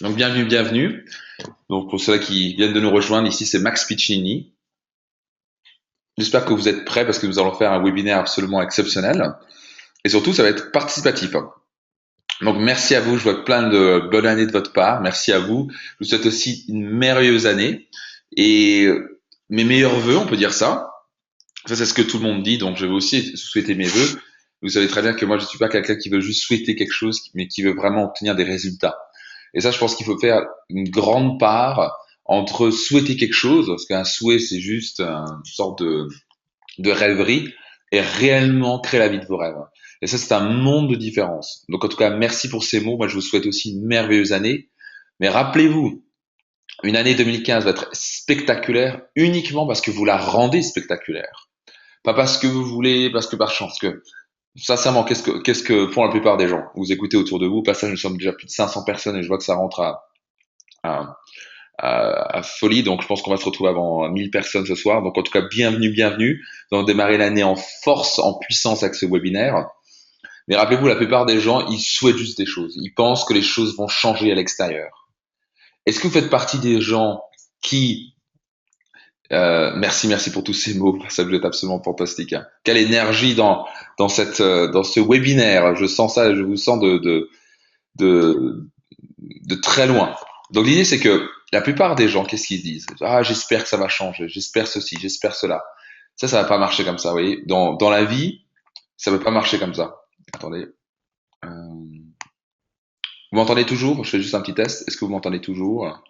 Donc bienvenue, bienvenue. Donc pour ceux qui viennent de nous rejoindre, ici c'est Max Piccinini. J'espère que vous êtes prêts parce que nous allons faire un webinaire absolument exceptionnel. Et surtout, ça va être participatif. Donc merci à vous, je vois plein de bonnes années de votre part. Merci à vous. Je vous souhaite aussi une merveilleuse année. Et mes meilleurs vœux, on peut dire ça. Ça, c'est ce que tout le monde dit, donc je vais aussi souhaiter mes vœux. Vous savez très bien que moi, je ne suis pas quelqu'un qui veut juste souhaiter quelque chose, mais qui veut vraiment obtenir des résultats. Et ça, je pense qu'il faut faire une grande part entre souhaiter quelque chose, parce qu'un souhait, c'est juste une sorte de rêverie, et réellement créer la vie de vos rêves. Et ça, c'est un monde de différence. Donc, en tout cas, merci pour ces mots. Moi, je vous souhaite aussi une merveilleuse année. Mais rappelez-vous, une année 2015 va être spectaculaire uniquement parce que vous la rendez spectaculaire. Pas parce que vous voulez, parce que par chance. Que, sincèrement, qu'est-ce que font la plupart des gens? Vous écoutez autour de vous. Au passage, nous sommes déjà plus de 500 personnes et je vois que ça rentre à, à folie. Donc, je pense qu'on va se retrouver avant 1000 personnes ce soir. Donc, en tout cas, bienvenue, bienvenue. Nous allons démarrer l'année en force, en puissance avec ce webinaire. Mais rappelez-vous, la plupart des gens, ils souhaitent juste des choses. Ils pensent que les choses vont changer à l'extérieur. Est-ce que vous faites partie des gens qui merci pour tous ces mots. Ça vous est absolument fantastique. Hein. Quelle énergie dans ce webinaire. Je sens ça, je vous sens de, de très loin. Donc l'idée c'est que la plupart des gens, qu'est-ce qu'ils disent? Ah, j'espère que ça va changer, j'espère ceci, j'espère cela. Ça va pas marcher comme ça, vous voyez. Dans la vie, ça ne peut pas marcher comme ça. Attendez. Vous m'entendez toujours? Je fais juste un petit test. Est-ce que vous m'entendez toujours?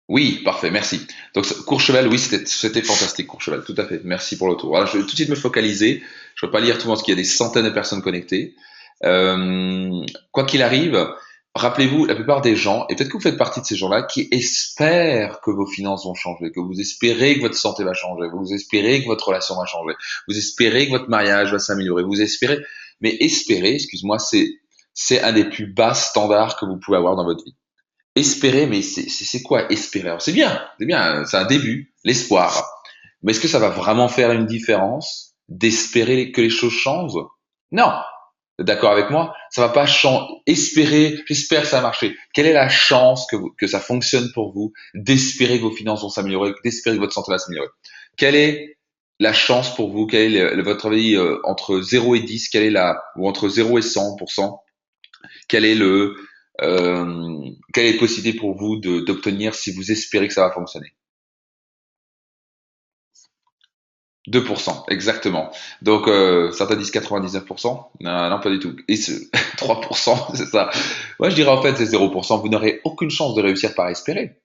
Oui, parfait, merci. Donc Courchevel, oui, c'était fantastique, Courchevel, tout à fait. Merci pour le tour. Voilà, je vais tout de suite me focaliser. Je ne vais pas lire tout le monde parce qu'il y a des centaines de personnes connectées. Quoi qu'il arrive, rappelez-vous, la plupart des gens, et peut-être que vous faites partie de ces gens-là, qui espèrent que vos finances vont changer, que vous espérez que votre santé va changer, vous espérez que votre relation va changer, vous espérez que votre mariage va s'améliorer, vous espérez, mais espérer, excuse-moi, c'est un des plus bas standards que vous pouvez avoir dans votre vie. Espérer, mais c'est quoi espérer? Alors, c'est bien, c'est un début, l'espoir. Mais est-ce que ça va vraiment faire une différence d'espérer que les choses changent? Non. D'accord avec moi? Ça va pas changer. Espérer, j'espère que ça va marcher. Quelle est la chance que ça fonctionne pour vous d'espérer que vos finances vont s'améliorer, d'espérer que votre santé va s'améliorer? Quelle est la chance pour vous? Quelle est votre avis entre 0 et 10? Quelle est ou entre 0 et 100%? Quel est quelle est la possibilité pour vous d'obtenir si vous espérez que ça va fonctionner? 2%, exactement. Donc, certains disent 99%. Non, non, pas du tout. Et 3%, c'est ça. Moi, je dirais en fait, c'est 0%. Vous n'aurez aucune chance de réussir par espérer.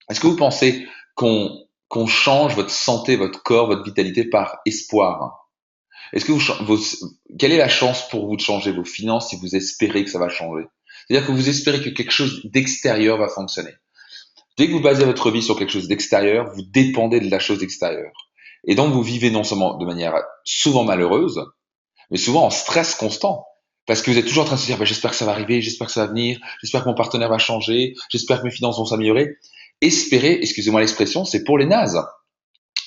Est-ce que vous pensez qu'on change votre santé, votre corps, votre vitalité par espoir? Est-ce que quelle est la chance pour vous de changer vos finances si vous espérez que ça va changer? C'est-à-dire que vous espérez que quelque chose d'extérieur va fonctionner. Dès que vous basez votre vie sur quelque chose d'extérieur, vous dépendez de la chose extérieure. Et donc, vous vivez non seulement de manière souvent malheureuse, mais souvent en stress constant. Parce que vous êtes toujours en train de se dire, bah, j'espère que ça va arriver, j'espère que ça va venir, j'espère que mon partenaire va changer, j'espère que mes finances vont s'améliorer. Espérer, excusez-moi l'expression, c'est pour les nazes.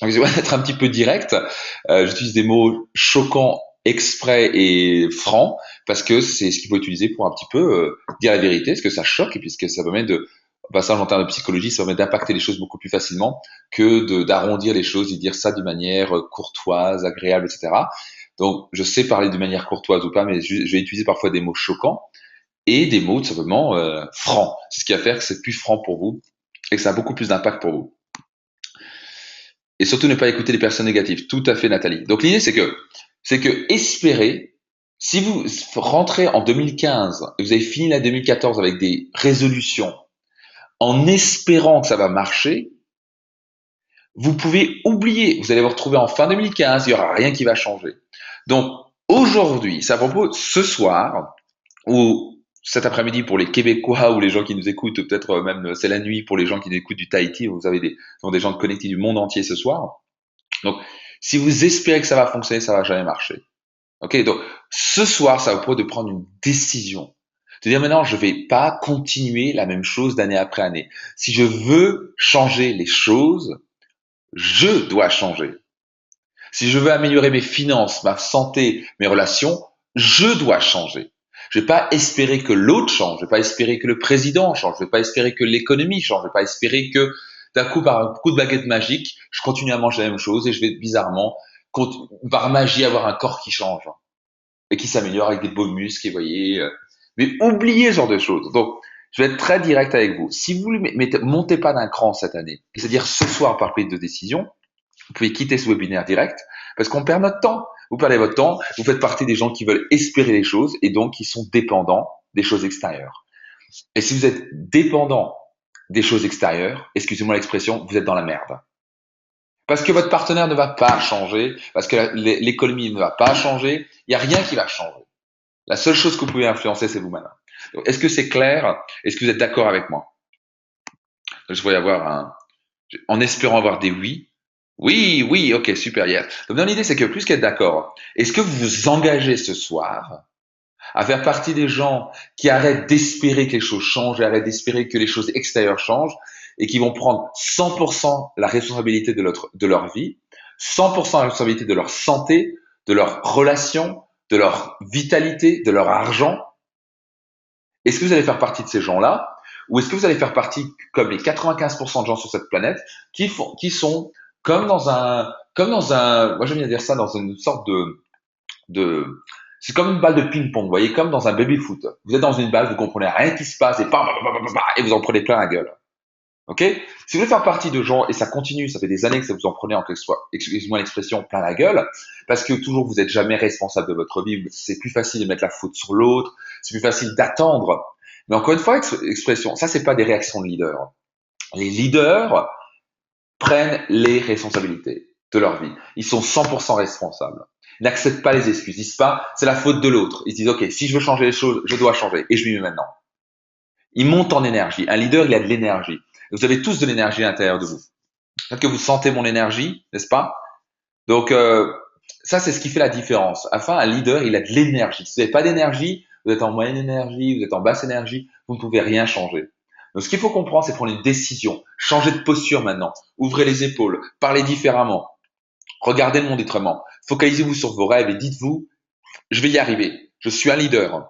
Excusez-moi d'être un petit peu direct. J'utilise des mots choquants exprès et francs parce que c'est ce qu'il faut utiliser pour un petit peu dire la vérité, parce que ça choque et puisque ça permet de passage en termes de psychologie, ça permet d'impacter les choses beaucoup plus facilement que d'arrondir les choses et dire ça d'une manière courtoise, agréable, etc. Donc, je sais parler de manière courtoise ou pas, mais je vais utiliser parfois des mots choquants et des mots tout simplement francs. C'est ce qui va faire que c'est plus franc pour vous et que ça a beaucoup plus d'impact pour vous. Et surtout ne pas écouter les personnes négatives. Tout à fait, Nathalie. Donc l'idée, c'est que espérer, si vous rentrez en 2015 et vous avez fini la 2014 avec des résolutions en espérant que ça va marcher, vous pouvez oublier. Vous allez vous retrouver en fin 2015, il n'y aura rien qui va changer. Donc aujourd'hui, c'est à propos ce soir ou cet après-midi pour les Québécois ou les gens qui nous écoutent, peut-être même c'est la nuit pour les gens qui nous écoutent du Tahiti, vous avez des gens connectés du monde entier ce soir. Donc, si vous espérez que ça va fonctionner, ça va jamais marcher. Ok, donc ce soir, ça va vous proposer de prendre une décision. De dire maintenant, je vais pas continuer la même chose d'année après année. Si je veux changer les choses, je dois changer. Si je veux améliorer mes finances, ma santé, mes relations, je dois changer. Je vais pas espérer que l'autre change. Je vais pas espérer que le président change. Je vais pas espérer que l'économie change. Je vais pas espérer que d'un coup, par un coup de baguette magique, je continue à manger la même chose et je vais bizarrement, par magie, avoir un corps qui change et qui s'améliore avec des beaux muscles, et vous voyez. Mais oubliez ce genre de choses. Donc, je vais être très direct avec vous. Si vous ne montez pas d'un cran cette année, c'est-à-dire ce soir par prise de décision, vous pouvez quitter ce webinaire direct parce qu'on perd notre temps. Vous perdez votre temps, vous faites partie des gens qui veulent espérer les choses et donc qui sont dépendants des choses extérieures. Et si vous êtes dépendant des choses extérieures, excusez-moi l'expression, vous êtes dans la merde. Parce que votre partenaire ne va pas changer, parce que l'économie ne va pas changer, il n'y a rien qui va changer. La seule chose que vous pouvez influencer, c'est vous-même. Est-ce que c'est clair? Est-ce que vous êtes d'accord avec moi? Je vais en espérant avoir des oui. Oui, oui, ok, super, yes. Donc, dans l'idée, c'est que plus qu'être d'accord, est-ce que vous vous engagez ce soir à faire partie des gens qui arrêtent d'espérer que les choses changent et arrêtent d'espérer que les choses extérieures changent et qui vont prendre 100% la responsabilité de leur vie, 100% la responsabilité de leur santé, de leurs relations, de leur vitalité, de leur argent? Est-ce que vous allez faire partie de ces gens-là ou est-ce que vous allez faire partie, comme les 95% de gens sur cette planète, qui sont moi j'aime bien dire ça, dans une sorte de, c'est comme une balle de ping-pong, vous voyez, comme dans un baby-foot. Vous êtes dans une balle, vous comprenez rien qui se passe et vous en prenez plein la gueule. Ok? Si vous voulez faire partie de gens, et ça continue, ça fait des années que ça vous en prenez en quelque soit, excusez-moi l'expression, plein la gueule, parce que toujours vous êtes jamais responsable de votre vie, c'est plus facile de mettre la faute sur l'autre, c'est plus facile d'attendre. Mais encore une fois, expression, ça c'est pas des réactions de leaders. Les leaders prennent les responsabilités de leur vie. Ils sont 100% responsables. Ils n'acceptent pas les excuses. Ils disent pas, c'est la faute de l'autre. Ils se disent, OK, si je veux changer les choses, je dois changer. Et je m'y mets maintenant. Ils montent en énergie. Un leader, il a de l'énergie. Vous avez tous de l'énergie à l'intérieur de vous. Peut-être que vous sentez mon énergie, n'est-ce pas? Donc, ça, c'est ce qui fait la différence. Enfin, un leader, il a de l'énergie. Si vous n'avez pas d'énergie, vous êtes en moyenne énergie, vous êtes en basse énergie, vous ne pouvez rien changer. Donc, ce qu'il faut comprendre, c'est prendre une décision. Changer de posture maintenant. Ouvrez les épaules. Parlez différemment. Regardez le monde autrement. Focalisez-vous sur vos rêves et dites-vous, je vais y arriver. Je suis un leader.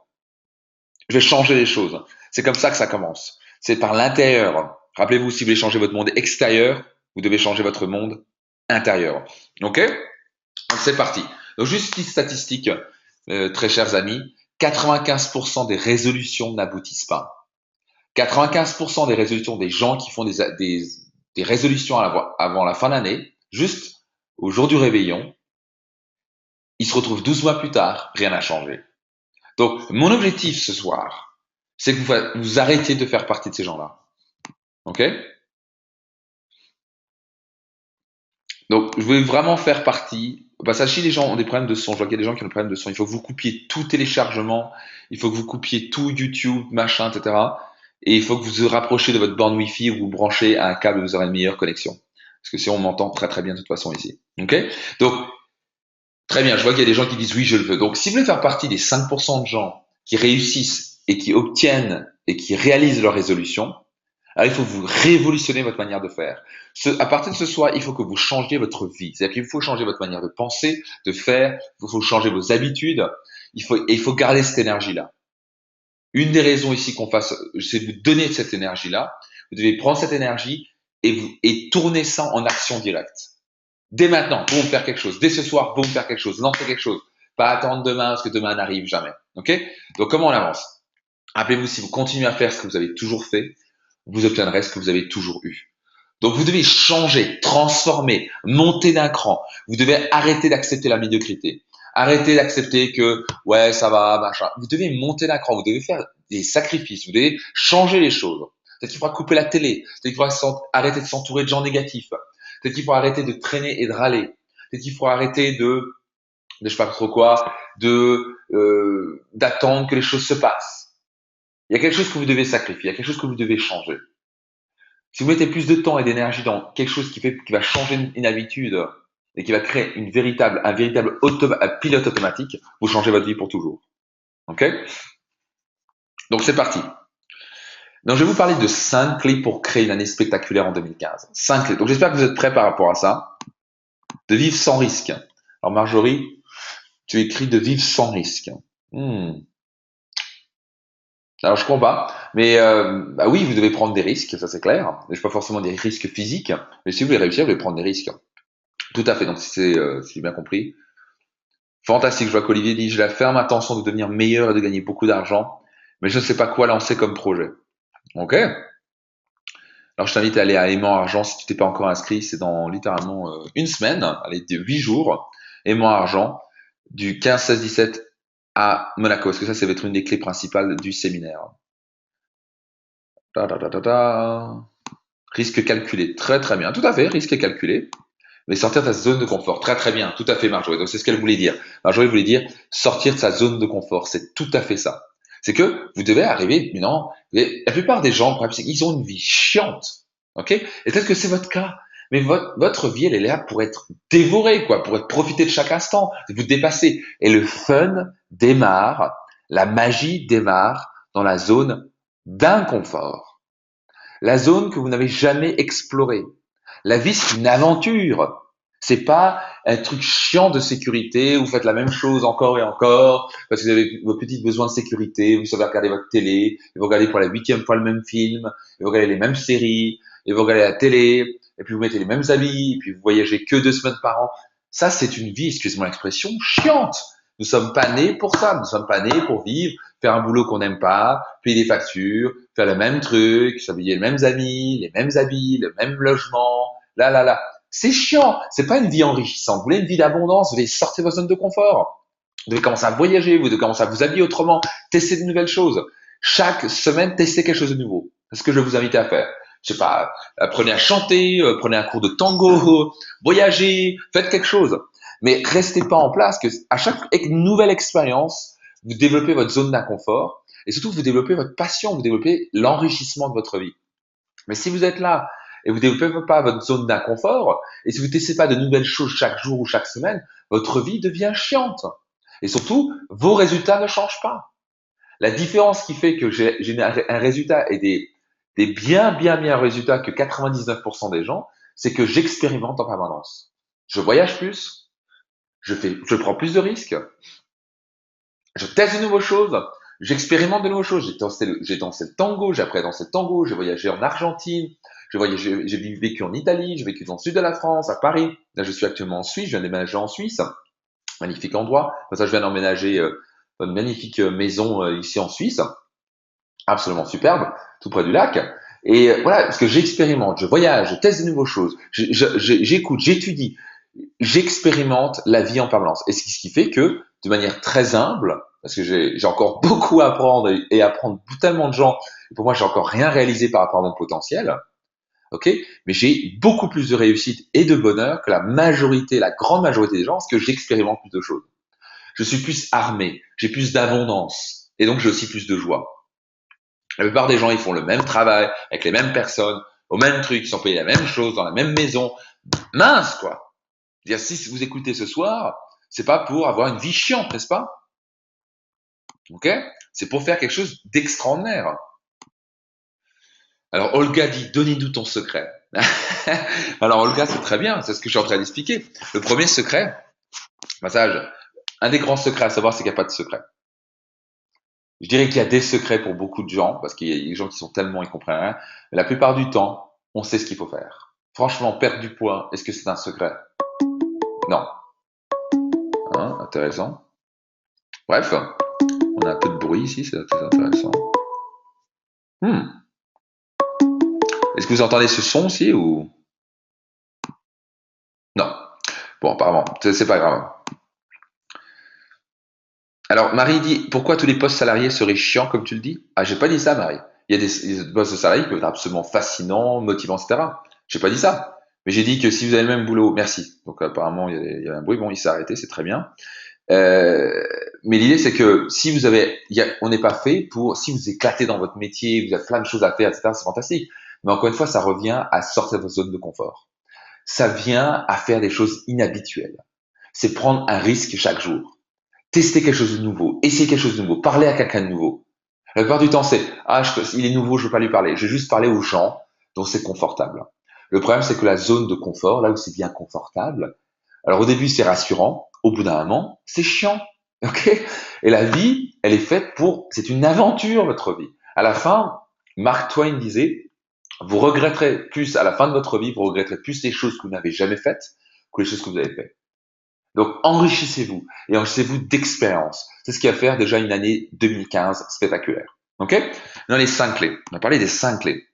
Je vais changer les choses. C'est comme ça que ça commence. C'est par l'intérieur. Rappelez-vous, si vous voulez changer votre monde extérieur, vous devez changer votre monde intérieur. OK? Donc, c'est parti. Donc, juste une petite statistique, très chers amis. 95% des résolutions n'aboutissent pas. 95% des résolutions des gens qui font des résolutions avant la fin d'année, juste au jour du réveillon, ils se retrouvent 12 mois plus tard, rien n'a changé. Donc, mon objectif ce soir, c'est que vous arrêtiez de faire partie de ces gens-là. OK? Donc, je veux vraiment faire partie. Bah, sachez, les gens ont des problèmes de son. Je vois qu'il y a des gens qui ont des problèmes de son. Il faut que vous coupiez tout téléchargement. Il faut que vous coupiez tout YouTube, machin, etc. Et il faut que vous vous rapprochiez de votre borne Wi-Fi ou vous branchez à un câble et vous aurez une meilleure connexion. Parce que si on m'entend très très bien de toute façon ici. OK? Donc, très bien. Je vois qu'il y a des gens qui disent oui, je le veux. Donc, si vous voulez faire partie des 5% de gens qui réussissent et qui obtiennent et qui réalisent leurs résolutions, alors il faut que vous révolutionner votre manière de faire. À partir de ce soir, il faut que vous changiez votre vie. C'est-à-dire qu'il faut changer votre manière de penser, de faire, il faut changer vos habitudes, il faut garder cette énergie-là. Une des raisons ici c'est de vous donner cette énergie-là. Vous devez prendre cette énergie et tourner ça en action directe. Dès maintenant, boum, faire quelque chose. Dès ce soir, boum, faire quelque chose. Lancer quelque chose. Pas attendre demain, parce que demain n'arrive jamais. OK? Donc, comment on avance? Rappelez-vous, si vous continuez à faire ce que vous avez toujours fait, vous obtiendrez ce que vous avez toujours eu. Donc, vous devez changer, transformer, monter d'un cran. Vous devez arrêter d'accepter la médiocrité. Arrêter d'accepter que, ouais, ça va, machin. Vous devez monter d'un cran. Vous devez faire des sacrifices. Vous devez changer les choses. Peut-être qu'il faudra couper la télé. Peut-être qu'il faudra arrêter de s'entourer de gens négatifs. Peut-être qu'il faudra arrêter de traîner et de râler. Peut-être qu'il faudra arrêter je sais pas trop quoi, d'attendre que les choses se passent. Il y a quelque chose que vous devez sacrifier. Il y a quelque chose que vous devez changer. Si vous mettez plus de temps et d'énergie dans quelque chose qui va changer une habitude et qui va créer un véritable pilote automatique, vous changez votre vie pour toujours. OK? Donc, c'est parti. Donc, je vais vous parler de 5 clés pour créer une année spectaculaire en 2015. 5 clés. Donc, j'espère que vous êtes prêts par rapport à ça. De vivre sans risque. Alors, Marjorie, tu écris de vivre sans risque. Alors je comprends pas, mais bah oui, vous devez prendre des risques, ça c'est clair. Mais pas forcément des risques physiques, mais si vous voulez réussir, vous devez prendre des risques. Tout à fait. Donc si j'ai bien compris, fantastique. Je vois qu'Olivier dit, j'ai la ferme intention de devenir meilleur et de gagner beaucoup d'argent, mais je ne sais pas quoi lancer comme projet. Ok. Alors je t'invite à aller à Aimant Argent si tu t'es pas encore inscrit. C'est dans littéralement une semaine, allez, de 8 jours. Aimant Argent du 15, 16, 17 à Monaco. Parce que ça va être une des clés principales du séminaire. Ta, ta, ta, ta, ta. Risque calculé, très très bien, tout à fait, risque calculé, mais sortir de sa zone de confort, très très bien, tout à fait Marjorie, donc c'est ce qu'elle voulait dire. Marjorie voulait dire sortir de sa zone de confort, c'est tout à fait ça. C'est que vous devez arriver, non, la plupart des gens, le problème, c'est qu'ils ont une vie chiante, ok? Et peut-être que c'est votre cas, mais votre vie, elle est là pour être dévorée, quoi, pour être profiter de chaque instant, de vous dépasser. Et le fun démarre, la magie démarre dans la zone d'inconfort. La zone que vous n'avez jamais explorée. La vie, c'est une aventure. C'est pas un truc chiant de sécurité, vous faites la même chose encore et encore, parce que vous avez vos petits besoins de sécurité, vous savez regarder votre télé, et vous regardez pour la 8e fois le même film, et vous regardez les mêmes séries, et vous regardez la télé, et puis vous mettez les mêmes habits, et puis vous voyagez que 2 semaines par an. Ça, c'est une vie, excusez-moi l'expression, chiante. Nous sommes pas nés pour ça, nous sommes pas nés pour vivre, faire un boulot qu'on n'aime pas, payer des factures, faire le même truc, s'habiller les mêmes amis, les mêmes habits, le même logement, là, là, là. C'est chiant. C'est pas une vie enrichissante. Vous voulez une vie d'abondance, vous devez sortir de votre zone de confort. Vous devez commencer à voyager, vous devez commencer à vous habiller autrement, tester de nouvelles choses. Chaque semaine, testez quelque chose de nouveau. C'est ce que je vais vous inviter à faire. Je sais pas, apprenez à chanter, prenez un cours de tango, voyagez, faites quelque chose. Mais restez pas en place, que à chaque nouvelle expérience, vous développez votre zone d'inconfort et surtout vous développez votre passion, vous développez l'enrichissement de votre vie. Mais si vous êtes là et vous ne développez pas votre zone d'inconfort, et si vous ne testez pas de nouvelles choses chaque jour ou chaque semaine, votre vie devient chiante. Et surtout, vos résultats ne changent pas. La différence qui fait que j'ai un résultat et des bien, bien, bien résultats que 99% des gens, c'est que j'expérimente en permanence. Je voyage plus, je prends plus de risques, je teste de nouvelles choses, j'expérimente de nouvelles choses. J'ai dansé le tango, j'ai appris à danser le tango, j'ai voyagé en Argentine, j'ai vécu en Italie, j'ai vécu dans le sud de la France, à Paris. Là, je suis actuellement en Suisse, je viens déménager en Suisse. Magnifique endroit. Comme ça, je viens d'emménager dans une magnifique maison ici en Suisse, absolument superbe, tout près du lac. Et voilà, parce que j'expérimente, je voyage, je teste de nouvelles choses, j'écoute, j'étudie, j'expérimente la vie en permanence. Et ce qui fait que, de manière très humble, parce que j'ai encore beaucoup à apprendre et apprendre tellement de gens, et pour moi, j'ai encore rien réalisé par rapport à mon potentiel, ok? Mais j'ai beaucoup plus de réussite et de bonheur que la majorité, la grande majorité des gens, parce que j'expérimente plus de choses. Je suis plus armé, j'ai plus d'abondance, et donc j'ai aussi plus de joie. La plupart des gens, ils font le même travail, avec les mêmes personnes, au même truc, ils sont payés la même chose, dans la même maison. Mince, quoi! C'est-à-dire, si vous écoutez ce soir, c'est pas pour avoir une vie chiante, n'est-ce pas? Ok? C'est pour faire quelque chose d'extraordinaire. Alors, Olga dit, donnez-nous ton secret. Alors, Olga, c'est très bien, c'est ce que je suis en train d'expliquer. Le premier secret, massage, un des grands secrets à savoir, c'est qu'il n'y a pas de secret. Je dirais qu'il y a des secrets pour beaucoup de gens, parce qu'il y a des gens qui sont tellement, ils comprennent rien. Mais la plupart du temps, on sait ce qu'il faut faire. Franchement, perdre du poids, est-ce que c'est un secret? Non. Hein, intéressant. Bref, on a un peu de bruit ici, c'est très intéressant. Hmm. Est-ce que vous entendez ce son aussi ou non? Bon, apparemment, c'est pas grave. Alors, Marie dit, pourquoi tous les postes salariés seraient chiants, comme tu le dis? Ah, j'ai pas dit ça, Marie. Il y a des postes salariés qui peuvent être absolument fascinants, motivants, etc. J'ai pas dit ça. Mais j'ai dit que si vous avez le même boulot, merci. Donc, apparemment, il y a un bruit. Bon, il s'est arrêté, c'est très bien. Mais l'idée, c'est que si vous avez, on n'est pas fait pour, si vous éclatez dans votre métier, vous avez plein de choses à faire, etc., c'est fantastique. Mais encore une fois, ça revient à sortir de votre zone de confort. Ça vient à faire des choses inhabituelles. C'est prendre un risque chaque jour. Tester quelque chose de nouveau. Essayer quelque chose de nouveau. Parler à quelqu'un de nouveau. La plupart du temps, c'est, il est nouveau, je veux pas lui parler. Je vais juste parler aux gens dont c'est confortable. Le problème, c'est que la zone de confort, là où c'est bien confortable, alors au début, c'est rassurant. Au bout d'un moment, c'est chiant. Ok? Et la vie, elle est faite c'est une aventure, votre vie. À la fin, Mark Twain disait, vous regretterez plus, à la fin de votre vie, vous regretterez plus les choses que vous n'avez jamais faites que les choses que vous avez faites. Donc, enrichissez-vous et enrichissez-vous d'expérience. C'est ce qui va faire déjà une année 2015 spectaculaire. Ok? Dans les 5 clés. On a parlé des 5 clés.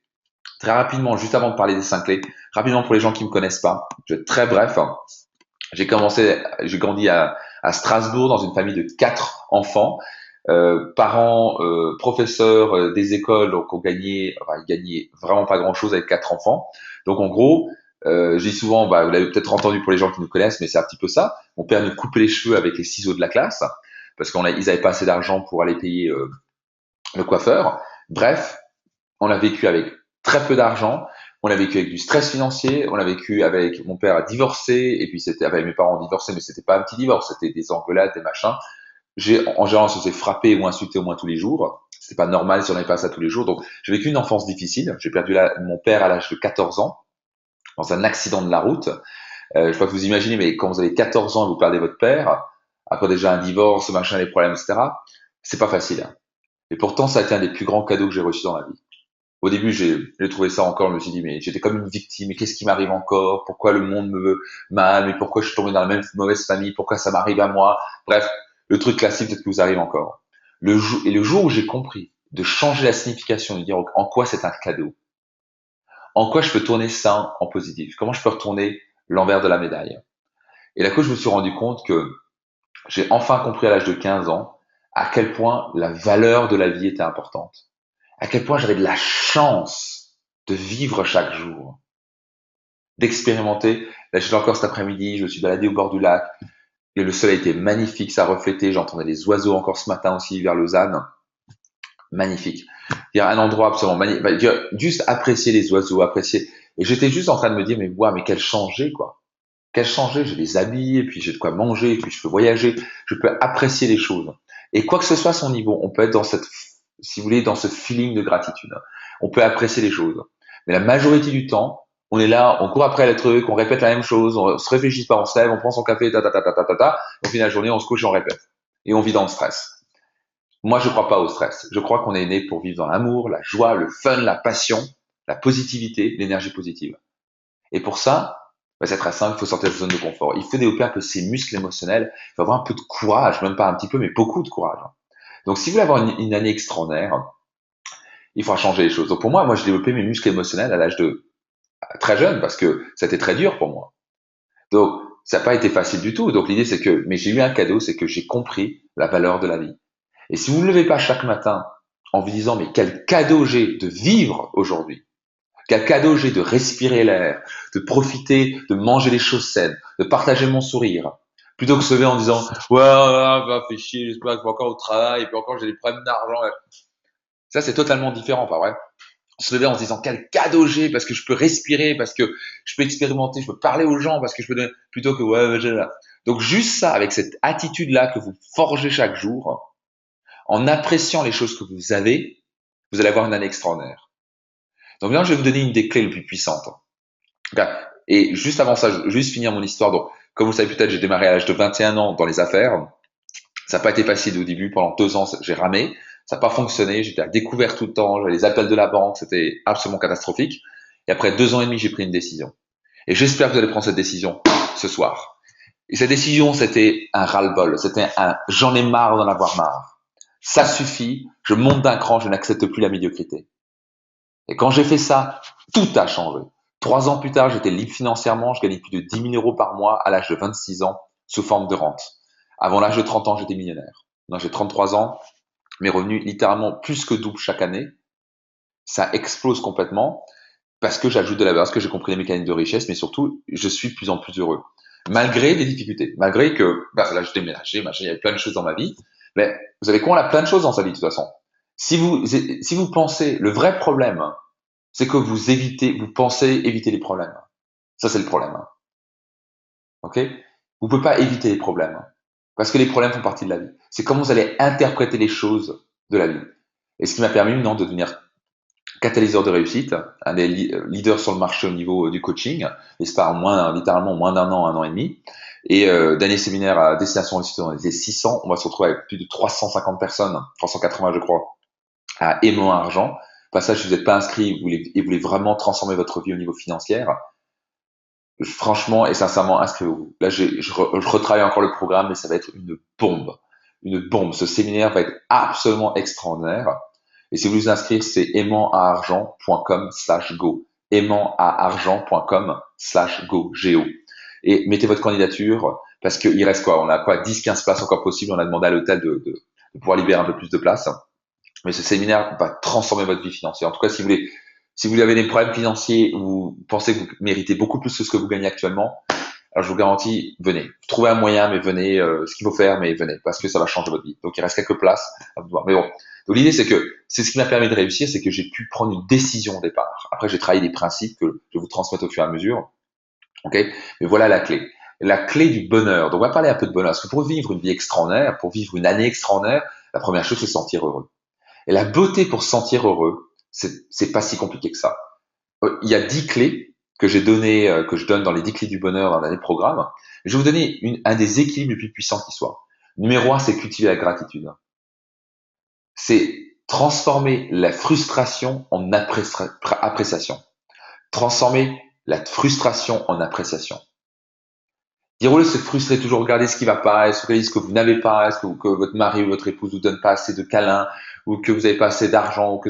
Très rapidement, juste avant de parler des 5 clés, rapidement pour les gens qui me connaissent pas, je vais être très bref. J'ai grandi à Strasbourg dans une famille de 4 enfants, parents, professeurs des écoles, donc ils gagnaient vraiment pas grand-chose avec 4 enfants. Donc en gros, je dis souvent, bah, vous l'avez peut-être entendu pour les gens qui nous connaissent, mais c'est un petit peu ça. Mon père nous coupait les cheveux avec les ciseaux de la classe parce ils avaient pas assez d'argent pour aller payer le coiffeur. Bref, on a vécu avec très peu d'argent, on a vécu avec du stress financier, on a vécu avec mon père a divorcé, et puis c'était avec mes parents divorcés, mais c'était pas un petit divorce, c'était des engueulades, des machins. En général, on se faisait frapper ou insulter au moins tous les jours. C'était pas normal si on avait pas ça tous les jours. Donc, j'ai vécu une enfance difficile. J'ai perdu mon père à l'âge de 14 ans dans un accident de la route. Je crois que vous imaginez, mais quand vous avez 14 ans et vous perdez votre père, après déjà un divorce, machin, les problèmes, etc., c'est pas facile, hein. Et pourtant, ça a été un des plus grands cadeaux que j'ai reçus dans ma vie. Au début, j'ai trouvé ça encore, je me suis dit, mais j'étais comme une victime, mais qu'est-ce qui m'arrive encore? Pourquoi le monde me veut mal? Mais pourquoi je suis tombé dans la même mauvaise famille? Pourquoi ça m'arrive à moi? Bref, le truc classique, peut-être que vous arrive encore. Le jour où j'ai compris de changer la signification, de dire en quoi c'est un cadeau, en quoi je peux tourner ça en positif, comment je peux retourner l'envers de la médaille. Et là, que je me suis rendu compte que j'ai enfin compris à l'âge de 15 ans à quel point la valeur de la vie était importante, à quel point j'avais de la chance de vivre chaque jour, d'expérimenter. Là, j'étais encore cet après-midi, je me suis baladé au bord du lac, et le soleil était magnifique, ça reflétait, j'entendais les oiseaux encore ce matin aussi vers Lausanne, magnifique. Il y a un endroit absolument magnifique, juste apprécier les oiseaux, apprécier. Et j'étais juste en train de me dire, mais waouh, mais quel changé, quoi. Quel changé, j'ai des habits, et puis j'ai de quoi manger, et puis je peux voyager, je peux apprécier les choses. Et quoi que ce soit son niveau, on peut être dans si vous voulez, dans ce feeling de gratitude. On peut apprécier les choses. Mais la majorité du temps, on est là, on court après les trucs, on répète la même chose, on se réfléchit pas, on se lève, on prend son café, au final de la journée, on se couche et on répète. Et on vit dans le stress. Moi, je crois pas au stress. Je crois qu'on est né pour vivre dans l'amour, la joie, le fun, la passion, la positivité, l'énergie positive. Et pour ça, bah, c'est très simple, il faut sortir de la zone de confort. Il faut développer un peu ses muscles émotionnels, il faut avoir un peu de courage, même pas un petit peu, mais beaucoup de courage. Donc, si vous voulez avoir une année extraordinaire, il faudra changer les choses. Donc, pour moi, j'ai développé mes muscles émotionnels à l'âge de très jeune parce que c'était très dur pour moi. Donc, ça n'a pas été facile du tout. Donc, l'idée, mais j'ai eu un cadeau, c'est que j'ai compris la valeur de la vie. Et si vous ne levez pas chaque matin en vous disant, mais quel cadeau j'ai de vivre aujourd'hui, quel cadeau j'ai de respirer l'air, de profiter, de manger des choses saines, de partager mon sourire, plutôt que se lever en disant, ouais, va, fais chier, j'espère que je vais encore au travail, et puis encore j'ai des problèmes d'argent. Ça, c'est totalement différent, pas vrai? Se lever en se disant, quel cadeau j'ai, parce que je peux respirer, parce que je peux expérimenter, je peux parler aux gens, parce que je peux donner, plutôt que, ouais, j'ai là. Donc, juste ça, avec cette attitude-là que vous forgez chaque jour, en appréciant les choses que vous avez, vous allez avoir une année extraordinaire. Donc là, je vais vous donner une des clés les plus puissantes. Et juste avant ça, je vais juste finir mon histoire. Donc, comme vous le savez peut-être, j'ai démarré à l'âge de 21 ans dans les affaires. Ça n'a pas été facile au début. Pendant 2 ans, j'ai ramé. Ça n'a pas fonctionné. J'étais à découvert tout le temps. J'avais les appels de la banque. C'était absolument catastrophique. Et après 2 ans et demi, j'ai pris une décision. Et j'espère que vous allez prendre cette décision ce soir. Et cette décision, c'était un ras-le-bol. C'était un j'en ai marre d'en avoir marre. Ça suffit. Je monte d'un cran. Je n'accepte plus la médiocrité. Et quand j'ai fait ça, tout a changé. 3 ans plus tard, j'étais libre financièrement, je gagnais plus de 10 000 euros par mois à l'âge de 26 ans sous forme de rente. Avant l'âge de 30 ans, j'étais millionnaire. Maintenant, j'ai 33 ans, mes revenus littéralement plus que doublent chaque année. Ça explose complètement parce que j'ajoute de la valeur, parce que j'ai compris les mécaniques de richesse, mais surtout, je suis de plus en plus heureux. Malgré des difficultés, malgré que, là, je déménageais, il y avait plein de choses dans ma vie, mais vous savez quoi, on a plein de choses dans sa vie de toute façon. Si vous pensez, le vrai problème, c'est que vous pensez éviter les problèmes. Ça, c'est le problème. Ok? Vous pouvez pas éviter les problèmes. Parce que les problèmes font partie de la vie. C'est comment vous allez interpréter les choses de la vie. Et ce qui m'a permis maintenant de devenir catalyseur de réussite, un des leaders sur le marché au niveau du coaching, et c'est pas littéralement moins d'1 an, 1 an et demi. Et dernier séminaire à destination réussite, on était 600. On va se retrouver avec plus de 350 personnes, 380 je crois, à Aimant Argent. Passage, si vous n'êtes pas inscrit et vous voulez vraiment transformer votre vie au niveau financier, franchement et sincèrement, inscrivez-vous. Là, je retravaille encore le programme, mais ça va être une bombe. Une bombe. Ce séminaire va être absolument extraordinaire. Et si vous voulez vous inscrire, c'est aimantargent.com/go. aimantargent.com/go. Go. Et mettez votre candidature parce qu'il reste quoi? On a quoi? 10-15 places encore possibles. On a demandé à l'hôtel de pouvoir libérer un peu plus de place. Mais ce séminaire va transformer votre vie financière. En tout cas, si vous avez des problèmes financiers ou vous pensez que vous méritez beaucoup plus que ce que vous gagnez actuellement, alors je vous garantis, venez. Trouvez un moyen, mais venez, ce qu'il faut faire, mais venez, parce que ça va changer votre vie. Donc il reste quelques places à vous voir. Mais bon, donc l'idée c'est que c'est ce qui m'a permis de réussir, c'est que j'ai pu prendre une décision au départ. Après, j'ai travaillé des principes que je vais vous transmettre au fur et à mesure. Ok? Mais voilà la clé. La clé du bonheur. Donc on va parler un peu de bonheur. Parce que pour vivre une vie extraordinaire, pour vivre une année extraordinaire, la première chose c'est se sentir heureux. Et la beauté pour se sentir heureux, c'est pas si compliqué que ça. Il y a 10 clés que j'ai données, que je donne dans les 10 clés du bonheur dans l'année programme. Je vais vous donner un des équilibres les plus puissants qui soit. Numéro un, c'est cultiver la gratitude. C'est transformer la frustration en appréciation. Transformer la frustration en appréciation. Dire au lieu de se frustrer, toujours regarder ce qui va pas, est-ce que vous n'avez pas, est-ce que votre mari ou votre épouse vous donne pas assez de câlins, ou que vous n'avez pas assez d'argent, au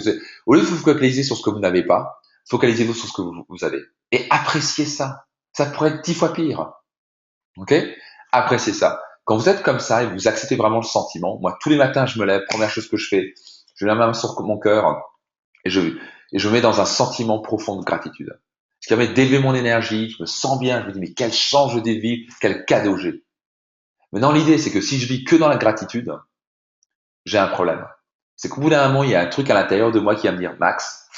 lieu de vous focaliser sur ce que vous n'avez pas, focalisez-vous sur ce que vous avez. Et appréciez ça. Ça pourrait être 10 fois pire. Ok? Appréciez ça. Quand vous êtes comme ça et vous acceptez vraiment le sentiment, moi, tous les matins, je me lève, première chose que je fais, je mets la main sur mon cœur et je me mets dans un sentiment profond de gratitude. Ce qui permet d'élever mon énergie, je me sens bien, je me dis, mais quelle chance je vis, quel cadeau j'ai. Maintenant, l'idée, c'est que si je vis que dans la gratitude, j'ai un problème. C'est qu'au bout d'un moment, il y a un truc à l'intérieur de moi qui va me dire, Max,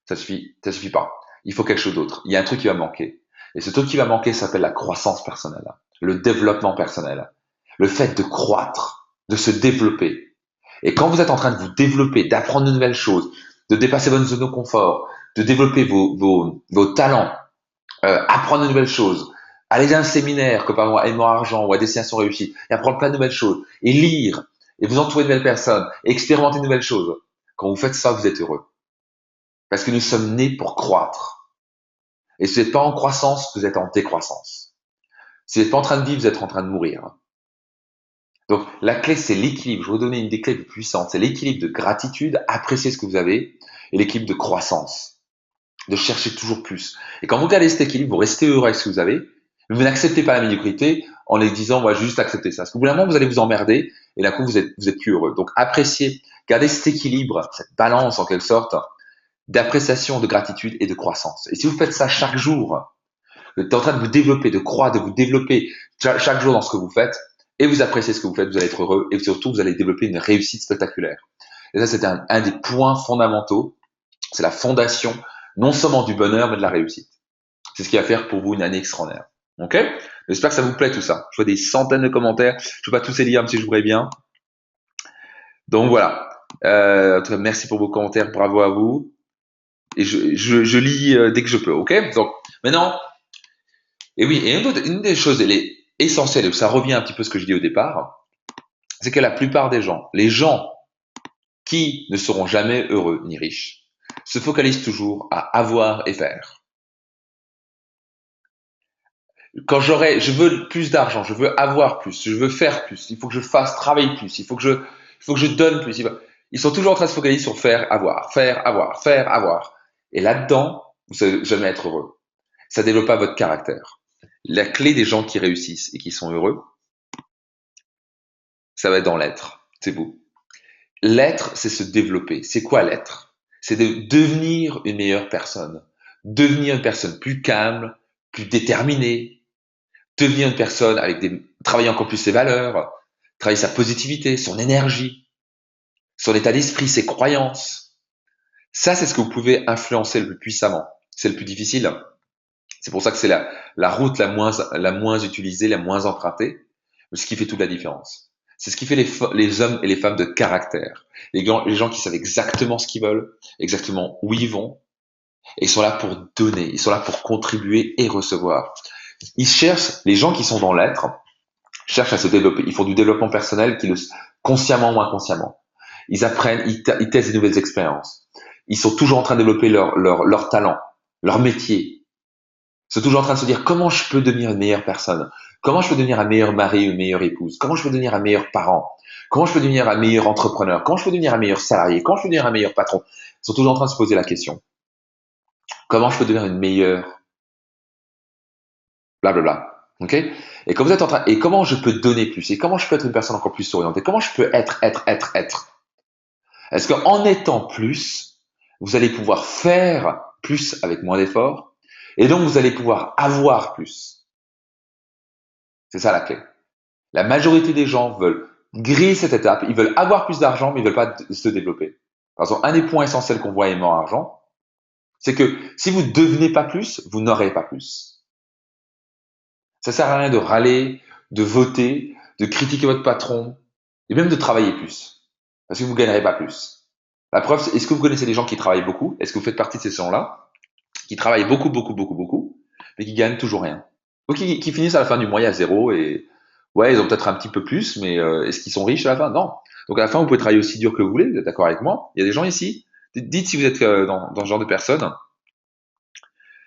ça suffit pas. Il faut quelque chose d'autre. Il y a un truc qui va manquer. Et ce truc qui va manquer s'appelle la croissance personnelle, le développement personnel, le fait de croître, de se développer. Et quand vous êtes en train de vous développer, d'apprendre de nouvelles choses, de dépasser votre zone de confort, de développer vos talents, apprendre de nouvelles choses, aller dans un séminaire, comme par exemple à Aimant Argent ou à Destination Réussite, et apprendre plein de nouvelles choses, et lire, et vous entourer de nouvelles personnes, et expérimenter de nouvelles choses. Quand vous faites ça, vous êtes heureux. Parce que nous sommes nés pour croître. Et si vous n'êtes pas en croissance, vous êtes en décroissance. Si vous n'êtes pas en train de vivre, vous êtes en train de mourir. Donc, la clé, c'est l'équilibre. Je vais vous donner une des clés les plus puissantes. C'est l'équilibre de gratitude, apprécier ce que vous avez, et l'équilibre de croissance. De chercher toujours plus. Et quand vous gardez cet équilibre, vous restez heureux avec ce que vous avez, mais vous n'acceptez pas la médiocrité en les disant, moi, juste accepter ça. Parce qu'au bout d'un moment, vous allez vous emmerder, et d'un coup, vous êtes plus heureux. Donc, appréciez, gardez cet équilibre, cette balance, en quelque sorte, d'appréciation, de gratitude et de croissance. Et si vous faites ça chaque jour, vous êtes en train de vous développer, de croître, de vous développer chaque jour dans ce que vous faites, et vous appréciez ce que vous faites, vous allez être heureux, et surtout, vous allez développer une réussite spectaculaire. Et ça, c'est un des points fondamentaux. C'est la fondation, non seulement du bonheur, mais de la réussite. C'est ce qui va faire pour vous une année extraordinaire. Ok? J'espère que ça vous plaît tout ça. Je vois des centaines de commentaires. Je ne vais pas tous les lire, même si je voudrais bien. Donc voilà. En tout cas, merci pour vos commentaires. Bravo à vous. Et je lis dès que je peux. Ok? Donc maintenant, et oui, et une des choses, elle est essentielle, et ça revient un petit peu à ce que je dis au départ, c'est que la plupart des gens, les gens qui ne seront jamais heureux ni riches, se focalisent toujours à avoir et faire. Quand je veux plus d'argent, je veux avoir plus, je veux faire plus, il faut que je fasse travailler plus, il faut que je donne plus. Ils sont toujours en train de se focaliser sur faire, avoir, faire, avoir, faire, avoir. Et là-dedans, vous ne savez jamais être heureux. Ça ne développe pas votre caractère. La clé des gens qui réussissent et qui sont heureux, ça va être dans l'être. C'est vous. L'être, c'est se développer. C'est quoi l'être? C'est de devenir une meilleure personne. Devenir une personne plus calme, plus déterminée, devenir une personne travailler encore plus ses valeurs, travailler sa positivité, son énergie, son état d'esprit, ses croyances. Ça, c'est ce que vous pouvez influencer le plus puissamment. C'est le plus difficile. C'est pour ça que c'est la route la moins utilisée, la moins empruntée, mais ce qui fait toute la différence. C'est ce qui fait les hommes et les femmes de caractère. Les gens qui savent exactement ce qu'ils veulent, exactement où ils vont, et ils sont là pour donner, ils sont là pour contribuer et recevoir. Ils cherchent, les gens qui sont dans l'être, cherchent à se développer. Ils font du développement personnel consciemment ou inconsciemment. Ils apprennent, ils testent des nouvelles expériences. Ils sont toujours en train de développer leur talent, leur métier. Ils sont toujours en train de se dire comment je peux devenir une meilleure personne, comment je peux devenir un meilleur mari ou une meilleure épouse, comment je peux devenir un meilleur parent, comment je peux devenir un meilleur entrepreneur, comment je peux devenir un meilleur salarié, comment je peux devenir un meilleur patron. Ils sont toujours en train de se poser la question. Comment je peux devenir une meilleure blablabla. Ok? Et quand vous êtes en train, et comment je peux donner plus? Et comment je peux être une personne encore plus souriante? Et comment je peux être? Est-ce qu'en étant plus, vous allez pouvoir faire plus avec moins d'efforts? Et donc, vous allez pouvoir avoir plus. C'est ça la clé. La majorité des gens veulent griller cette étape. Ils veulent avoir plus d'argent, mais ils veulent pas se développer. Par exemple, un des points essentiels qu'on voit aimant argent, c'est que si vous ne devenez pas plus, vous n'aurez pas plus. Ça sert à rien de râler, de voter, de critiquer votre patron, et même de travailler plus. Parce que vous ne gagnerez pas plus. La preuve, c'est, est-ce que vous connaissez des gens qui travaillent beaucoup? Est-ce que vous faites partie de ces gens-là? Qui travaillent beaucoup, mais qui gagnent toujours rien. Ou qui finissent à la fin du mois à zéro et, ouais, ils ont peut-être un petit peu plus, mais est-ce qu'ils sont riches à la fin? Non. Donc à la fin, vous pouvez travailler aussi dur que vous voulez, vous êtes d'accord avec moi? Il y a des gens ici. Dites si vous êtes dans ce genre de personnes.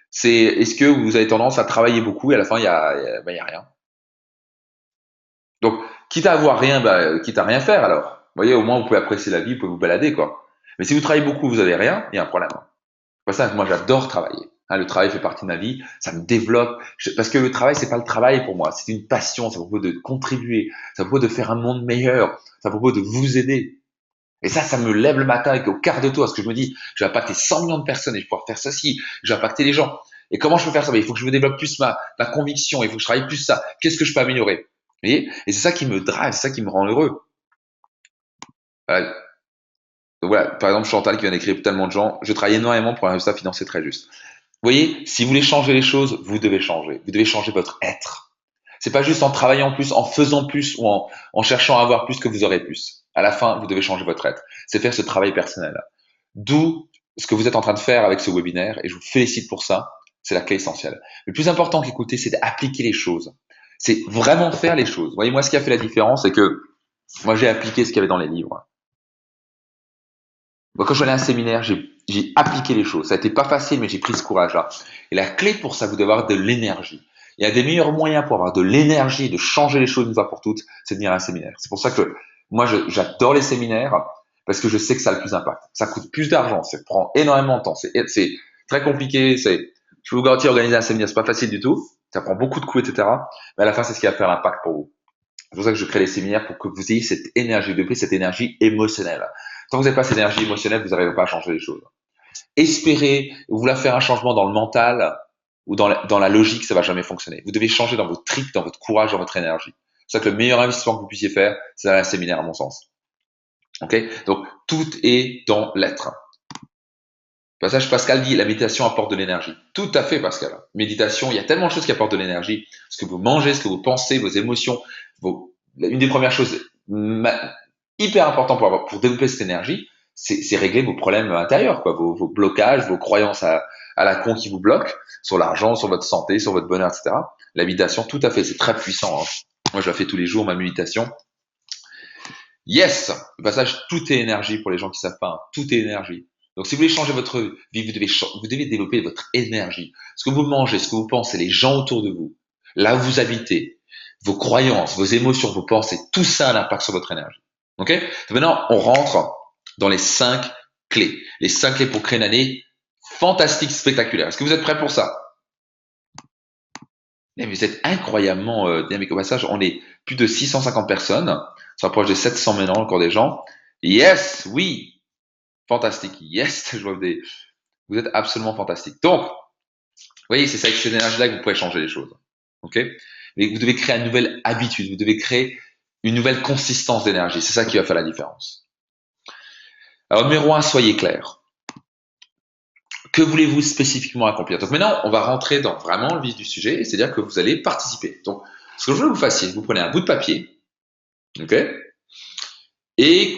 C'est, est-ce que vous avez tendance à travailler beaucoup et à la fin, il y a rien? Donc, quitte à avoir rien, quitte à rien faire alors. Vous voyez, au moins vous pouvez apprécier la vie, vous pouvez vous balader, quoi. Mais si vous travaillez beaucoup, vous avez rien, il y a un problème. C'est pour ça que moi j'adore travailler. Hein, le travail fait partie de ma vie, ça me développe. Parce que le travail, c'est pas le travail pour moi, c'est une passion. Ça propose de contribuer, ça propose de faire un monde meilleur, ça propose de vous aider. Et ça me lève le matin avec au quart de tour, parce que je me dis, je vais impacter 100 millions de personnes et je vais pouvoir faire ceci, je vais impacter les gens. Et comment je peux faire ça? Il faut que je me développe plus ma conviction, il faut que je travaille plus ça. Qu'est-ce que je peux améliorer? Vous voyez? Et c'est ça qui me drive, c'est ça qui me rend heureux. Voilà. Donc voilà, par exemple, Chantal qui vient d'écrire tellement de gens, je travaille énormément pour un résultat financier très juste. Vous voyez, si vous voulez changer les choses, vous devez changer. Vous devez changer votre être. C'est pas juste en travaillant plus, en faisant plus ou en cherchant à avoir plus que vous aurez plus. À la fin, vous devez changer votre être. C'est faire ce travail personnel. D'où ce que vous êtes en train de faire avec ce webinaire, et je vous félicite pour ça. C'est la clé essentielle. Le plus important qu'écouter, c'est d'appliquer les choses. C'est vraiment faire les choses. Vous voyez, moi, ce qui a fait la différence, c'est que moi, j'ai appliqué ce qu'il y avait dans les livres. Moi, quand je suis allé à un séminaire, j'ai appliqué les choses. Ça a été pas facile, mais j'ai pris ce courage-là. Et la clé pour ça, vous devez avoir de l'énergie. Il y a des meilleurs moyens pour avoir de l'énergie, de changer les choses une fois pour toutes, c'est de venir à un séminaire. C'est pour ça que moi, j'adore les séminaires parce que je sais que ça a le plus d'impact. Ça coûte plus d'argent, ça prend énormément de temps, c'est très compliqué. Je peux vous garantir, organiser un séminaire, c'est pas facile du tout. Ça prend beaucoup de coûts, etc. Mais à la fin, c'est ce qui va faire l'impact pour vous. C'est pour ça que je crée les séminaires pour que vous ayez cette énergie, depuis cette énergie émotionnelle. Tant que vous n'avez pas cette énergie émotionnelle, vous n'arrivez pas à changer les choses. Espérer, vouloir faire un changement dans le mental ou dans la logique, ça va jamais fonctionner. Vous devez changer dans votre trip, dans votre courage, dans votre énergie. C'est ça que le meilleur investissement que vous puissiez faire, c'est un séminaire à mon sens. Ok? Donc, tout est dans l'être. Passage, Pascal dit, la méditation apporte de l'énergie. Tout à fait, Pascal. Méditation, il y a tellement de choses qui apportent de l'énergie. Ce que vous mangez, ce que vous pensez, vos émotions. Une des premières choses hyper importantes pour développer cette énergie, c'est régler vos problèmes intérieurs, quoi, vos blocages, vos croyances à la con qui vous bloquent sur l'argent, sur votre santé, sur votre bonheur, etc. La méditation, tout à fait, c'est très puissant. Hein. Moi, je la fais tous les jours, ma méditation. Yes! Au passage, tout est énergie pour les gens qui savent pas. Hein. Tout est énergie. Donc, si vous voulez changer votre vie, vous devez développer votre énergie. Ce que vous mangez, ce que vous pensez, les gens autour de vous, là où vous habitez, vos croyances, vos émotions, vos pensées, tout ça a un impact sur votre énergie. Ok? Donc maintenant, on rentre dans les 5 clés. Les 5 clés pour créer une année fantastique, spectaculaire. Est-ce que vous êtes prêts pour ça? Mais vous êtes incroyablement dynamique. Au passage, on est plus de 650 personnes. On s'approche des 700 maintenant, encore des gens. Yes, oui, fantastique. Yes, je vois vous êtes absolument fantastique. Donc, vous voyez, c'est ça, avec cette énergie-là que vous pouvez changer les choses. Ok? Mais vous devez créer une nouvelle habitude. Vous devez créer une nouvelle consistance d'énergie. C'est ça qui va faire la différence. Alors, numéro 1, soyez clair. Que voulez-vous spécifiquement accomplir? Donc maintenant, on va rentrer dans vraiment le vif du sujet, c'est-à-dire que vous allez participer. Donc, ce que je veux que vous fassiez, vous prenez un bout de papier, ok?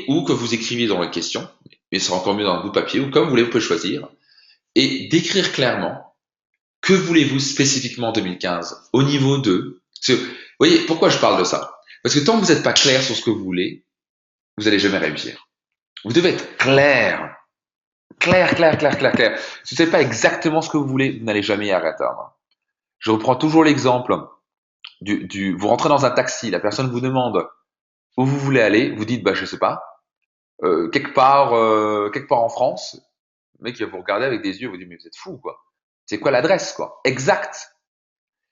Ou que vous écriviez dans les questions, mais ce sera encore mieux dans un bout de papier, ou comme vous voulez, vous pouvez choisir, et d'écrire clairement Que voulez-vous spécifiquement en 2015 au niveau de... Vous voyez, pourquoi je parle de ça? Parce que tant que vous n'êtes pas clair sur ce que vous voulez, vous n'allez jamais réussir. Vous devez être clair. Clair, clair, clair, clair, clair. Si vous ne savez pas exactement ce que vous voulez, vous n'allez jamais y atteindre. Je reprends toujours l'exemple vous rentrez dans un taxi, la personne vous demande où vous voulez aller, vous dites, bah, je sais pas, quelque part en France. Le mec, il va vous regarder avec des yeux, vous dit, mais vous êtes fou, quoi. C'est quoi l'adresse, quoi? Exact.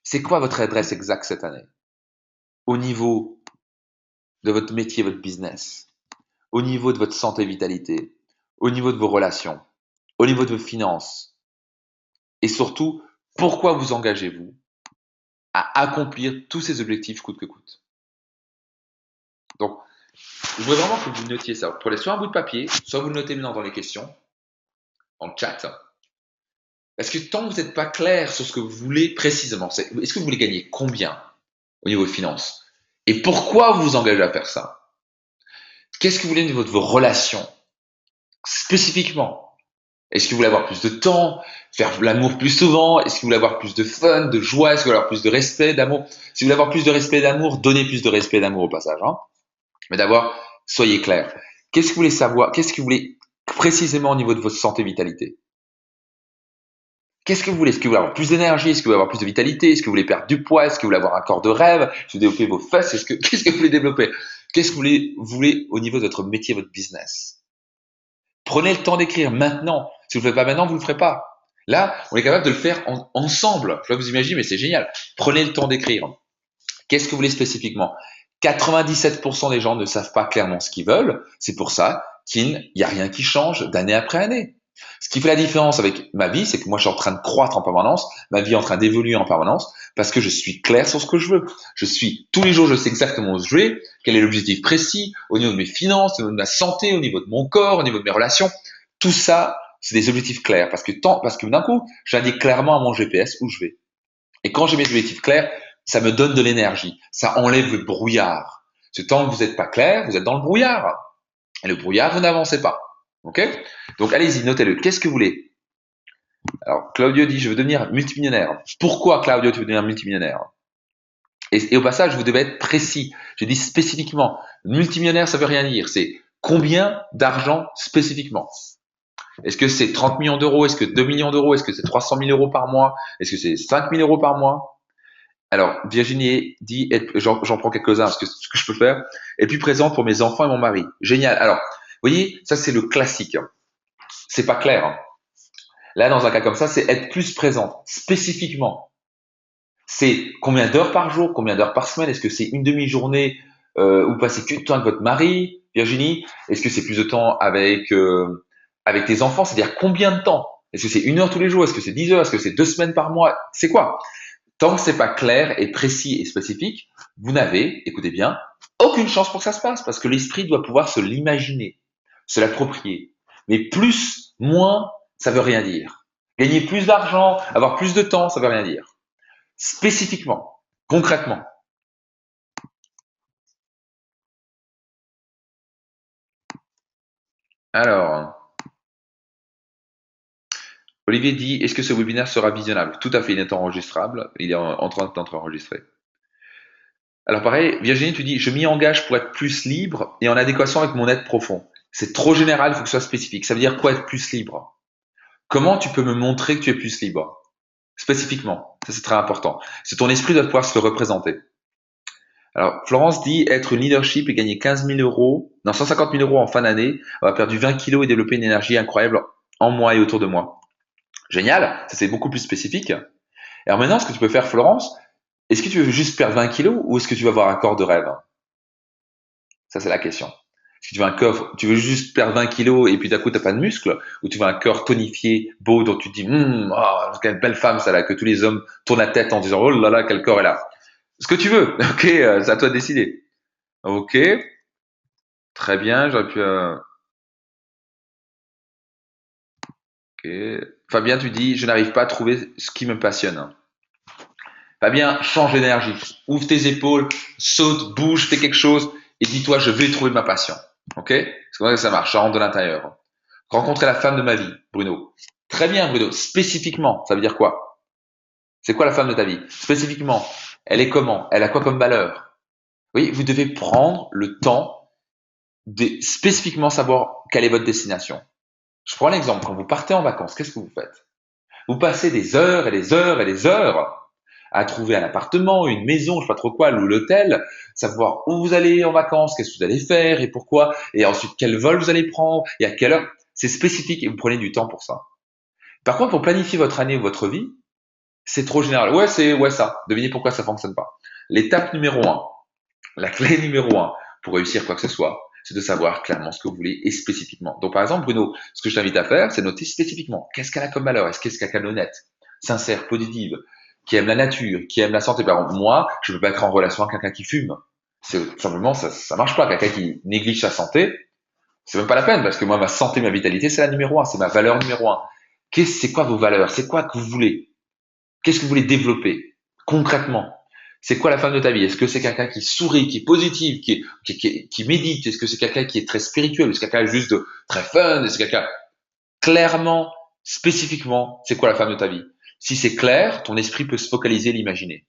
C'est quoi votre adresse exacte cette année? Au niveau de votre métier, votre business, au niveau de votre santé, vitalité, au niveau de vos relations, au niveau de vos finances, et surtout, pourquoi vous engagez-vous à accomplir tous ces objectifs coûte que coûte? Donc, je voudrais vraiment que vous notiez ça. Vous prenez soit un bout de papier, soit vous le notez maintenant dans les questions, en chat. Parce que tant que vous n'êtes pas clair sur ce que vous voulez précisément, est-ce que vous voulez gagner combien au niveau de finances? Et pourquoi vous vous engagez à faire ça? Qu'est-ce que vous voulez au niveau de vos relations? Spécifiquement. Est-ce que vous voulez avoir plus de temps, faire l'amour plus souvent? Est-ce que vous voulez avoir plus de fun, de joie? Est-ce que vous voulez avoir plus de respect, d'amour? Si vous voulez avoir plus de respect, d'amour, donnez plus de respect, d'amour au passage. Hein. Mais d'abord, soyez clair. Qu'est-ce que vous voulez savoir? Qu'est-ce que vous voulez précisément au niveau de votre santé, vitalité? Qu'est-ce que vous voulez? Est-ce que vous voulez avoir plus d'énergie? Est-ce que vous voulez avoir plus de vitalité? Est-ce que vous voulez perdre du poids? Est-ce que vous voulez avoir un corps de rêve? Est-ce que vous voulez développer vos fesses? Qu'est-ce que vous voulez développer? Qu'est-ce que vous voulez au niveau de votre métier, votre business? Prenez le temps d'écrire maintenant. Si vous ne le faites pas maintenant, vous ne le ferez pas. Là, on est capable de le faire ensemble. Je vois que vous imaginez, mais c'est génial. Prenez le temps d'écrire. Qu'est-ce que vous voulez spécifiquement? 97% des gens ne savent pas clairement ce qu'ils veulent. C'est pour ça qu'il n'y a rien qui change d'année après année. Ce qui fait la différence avec ma vie, c'est que moi, je suis en train de croître en permanence, ma vie est en train d'évoluer en permanence, parce que je suis clair sur ce que je veux. Tous les jours, je sais exactement où je vais, quel est l'objectif précis, au niveau de mes finances, au niveau de ma santé, au niveau de mon corps, au niveau de mes relations. Tout ça, c'est des objectifs clairs, parce que d'un coup, j'indique clairement à mon GPS où je vais. Et quand j'ai mes objectifs clairs, ça me donne de l'énergie, ça enlève le brouillard. Parce que tant que vous n'êtes pas clair, vous êtes dans le brouillard. Et le brouillard, vous n'avancez pas. Ok? Donc allez-y, notez-le. Qu'est-ce que vous voulez? Alors, Claudio dit, je veux devenir multimillionnaire. Pourquoi, Claudio, tu veux devenir multimillionnaire? Et au passage, vous devez être précis. Je dis spécifiquement. Multimillionnaire, ça veut rien dire. C'est combien d'argent spécifiquement? Est-ce que c'est 30 millions d'euros? Est-ce que 2 millions d'euros? Est-ce que c'est 300 000 euros par mois? Est-ce que c'est 5 000 euros par mois? Alors, Virginie dit, j'en prends quelques-uns parce que ce que je peux faire, être plus présent pour mes enfants et mon mari. Génial. Alors, vous voyez, ça c'est le classique. C'est pas clair. Hein. Là, dans un cas comme ça, c'est être plus présent, spécifiquement. C'est combien d'heures par jour, combien d'heures par semaine? Est-ce que c'est une demi-journée où vous passez plus de temps avec votre mari, Virginie? Est-ce que c'est plus de temps avec tes enfants? C'est-à-dire combien de temps? Est-ce que c'est 1 heure tous les jours? Est-ce que c'est 10 heures? Est-ce que c'est 2 semaines par mois? C'est quoi? Tant que c'est pas clair et précis et spécifique, vous n'avez, écoutez bien, aucune chance pour que ça se passe, parce que l'esprit doit pouvoir se l'imaginer, se l'approprier. Mais plus, moins, ça veut rien dire. Gagner plus d'argent, avoir plus de temps, ça veut rien dire. Spécifiquement, concrètement. Alors, Olivier dit, est-ce que ce webinaire sera visionnable? Tout à fait, il est enregistrable, il est en train d'être enregistré. Alors pareil, Virginie, tu dis, je m'y engage pour être plus libre et en adéquation avec mon être profond. C'est trop général, il faut que ce soit spécifique. Ça veut dire quoi être plus libre? Comment tu peux me montrer que tu es plus libre? Spécifiquement, ça c'est très important. C'est ton esprit doit pouvoir se le représenter. Alors, Florence dit être une leadership et gagner 15 000 euros, non, 150 000 euros en fin d'année, avoir perdu 20 kilos et développer une énergie incroyable en moi et autour de moi. Génial, ça c'est beaucoup plus spécifique. Alors maintenant, ce que tu peux faire, Florence, est-ce que tu veux juste perdre 20 kilos ou est-ce que tu vas avoir un corps de rêve? Ça, c'est la question. Si tu veux un corps, tu veux juste perdre 20 kilos et puis d'un coup, tu n'as pas de muscles, ou tu veux un corps tonifié, beau, dont tu te dis, quelle belle femme, ça là, que tous les hommes tournent la tête en disant, oh là là, quel corps est là. Ce que tu veux, ok, c'est à toi de décider. Ok, très bien, j'aurais pu. Ok. Fabien, tu dis, je n'arrive pas à trouver ce qui me passionne. Fabien, change d'énergie. Ouvre tes épaules, saute, bouge, fais quelque chose et dis-toi, je vais trouver ma passion. Ok? C'est comme ça que ça marche, ça rentre de l'intérieur. Rencontrer la femme de ma vie, Bruno. Très bien, Bruno. Spécifiquement, ça veut dire quoi? C'est quoi la femme de ta vie? Spécifiquement, elle est comment? Elle a quoi comme valeur? Oui, vous devez prendre le temps de spécifiquement savoir quelle est votre destination. Je prends l'exemple, quand vous partez en vacances, qu'est-ce que vous faites? Vous passez des heures et des heures et des heures à trouver un appartement, une maison, je sais pas trop quoi, ou l'hôtel, savoir où vous allez en vacances, qu'est-ce que vous allez faire et pourquoi, et ensuite quel vol vous allez prendre et à quelle heure. C'est spécifique et vous prenez du temps pour ça. Par contre, pour planifier votre année ou votre vie, c'est trop général. Ouais, c'est ouais ça. Devinez pourquoi ça fonctionne pas. L'étape numéro un, la clé numéro un pour réussir quoi que ce soit, c'est de savoir clairement ce que vous voulez et spécifiquement. Donc, par exemple, Bruno, ce que je t'invite à faire, c'est noter spécifiquement qu'est-ce qu'elle a comme valeur. Est-ce qu'elle est quelqu'un d'honnête, sincère, positive, qui aime la nature, qui aime la santé. Par exemple, moi, je ne peux pas être en relation avec quelqu'un qui fume. C'est simplement ça marche pas. Quelqu'un qui néglige sa santé, c'est même pas la peine parce que moi, ma santé, ma vitalité, c'est la numéro un, c'est ma valeur numéro un. C'est quoi vos valeurs? C'est quoi que vous voulez? Qu'est-ce que vous voulez développer concrètement? C'est quoi la femme de ta vie? Est-ce que c'est quelqu'un qui sourit, qui est positif, qui médite? Est-ce que c'est quelqu'un qui est très spirituel? Est-ce que c'est quelqu'un juste de très fun? Est-ce que c'est quelqu'un clairement, spécifiquement, c'est quoi la femme de ta vie? Si c'est clair, ton esprit peut se focaliser et l'imaginer.